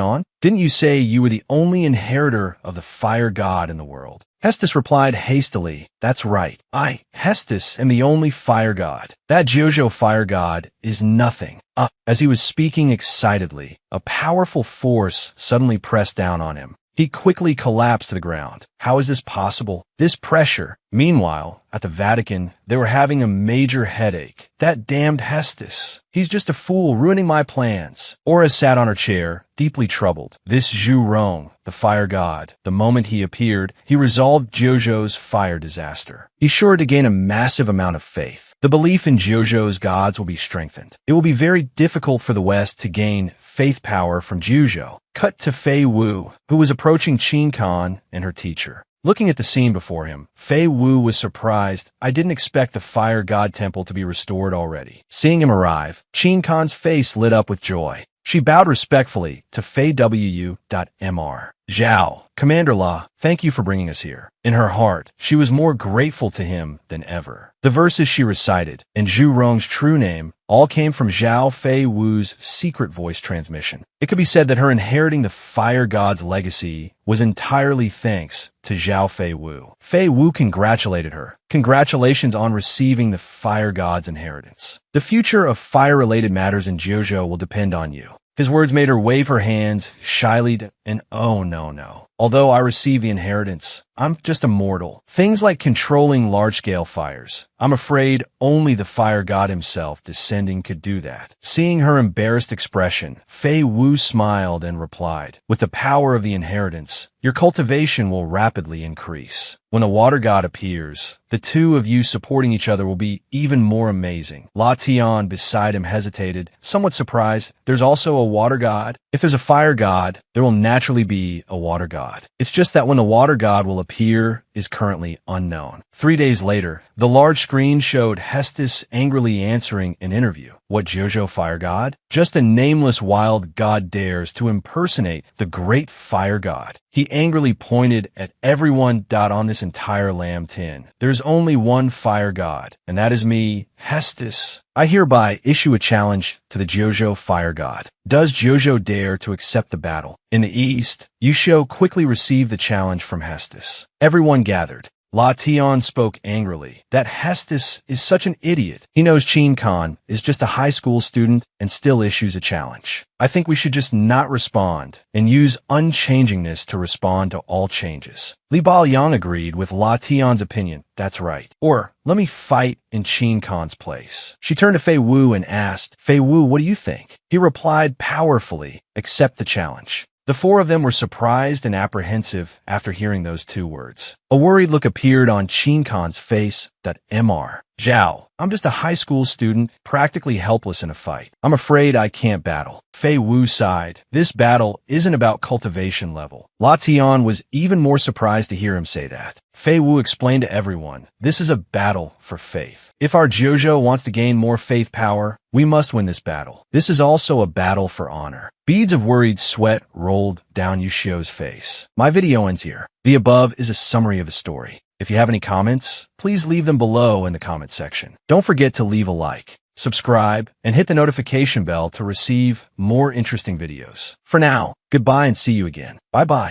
on? Didn't you say you were the only inheritor of the fire god in the world? Hestus replied hastily, that's right. I, Hestus, am the only fire god. That Jojo fire god is nothing. As he was speaking excitedly, a powerful force suddenly pressed down on him. He quickly collapsed to the ground. How is this possible? This pressure. Meanwhile, at the Vatican, they were having a major headache. That damned Hestus. He's just a fool ruining my plans. Aura sat on her chair, deeply troubled. This Zhu Rong, the fire god, the moment he appeared, he resolved Jojo's fire disaster. He's sure to gain a massive amount of faith. The belief in Jojo's gods will be strengthened. It will be very difficult for the West to gain faith power from Jojo. Cut to Fei Wu, who was approaching Chin Khan and her teacher. Looking at the scene before him, Fei Wu was surprised. I didn't expect the fire god temple to be restored already. Seeing him arrive, Chin Khan's face lit up with joy. She bowed respectfully to Fei Wu.Mr. Zhao, Commander La, thank you for bringing us here. In her heart, she was more grateful to him than ever. The verses she recited, and Zhu Rong's true name, all came from Zhao Fei Wu's secret voice transmission. It could be said that her inheriting the fire god's legacy was entirely thanks to Zhao Fei Wu. Fei Wu congratulated her. Congratulations on receiving the fire god's inheritance. The future of fire-related matters in Jojo will depend on you. His words made her wave her hands shyly and oh no. Although I receive the inheritance, I'm just a mortal. Things like controlling large-scale fires. I'm afraid only the fire god himself descending could do that. Seeing her embarrassed expression, Fei Wu smiled and replied, with the power of the inheritance, your cultivation will rapidly increase. When a water god appears, the two of you supporting each other will be even more amazing. La Tian beside him hesitated, somewhat surprised. There's also a water god. If there's a fire god, there will naturally be a water god. It's just that when the water god will appear is currently unknown. 3 days later, the large screen showed Hestus angrily answering an interview. What JoJo fire god? Just a nameless wild god dares to impersonate the great fire god. He angrily pointed at everyone on this entire lamb tin. There's only one fire god, and that is me, Hestus. I hereby issue a challenge to the JoJo fire god. Does JoJo dare to accept the battle? In the east, Yusho quickly received the challenge from Hestus. Everyone gathered. Lation spoke angrily. That Hestus is such an idiot. He knows Shinkan is just a high school student and still issues a challenge. I think we should just not respond and use unchangingness to respond to all changes. Li Baoyang agreed with Lation's opinion. That's right. Or, let me fight in Shinkan's place. She turned to Fei Wu and asked, Fei Wu, what do you think? He replied powerfully, accept the challenge. The four of them were surprised and apprehensive after hearing those two words. A worried look appeared on Shinkan's face. Mr. Zhao, I'm just a high school student, practically helpless in a fight. I'm afraid I can't battle. Fei Wu sighed. This battle isn't about cultivation level. Lation was even more surprised to hear him say that. Fei Wu explained to everyone, this is a battle for faith. If our JoJo wants to gain more faith power, we must win this battle. This is also a battle for honor. Beads of worried sweat rolled down Yushio's face. My video ends here. The above is a summary of the story. If you have any comments, please leave them below in the comment section. Don't forget to leave a like, subscribe, and hit the notification bell to receive more interesting videos. For now, goodbye and see you again. Bye-bye.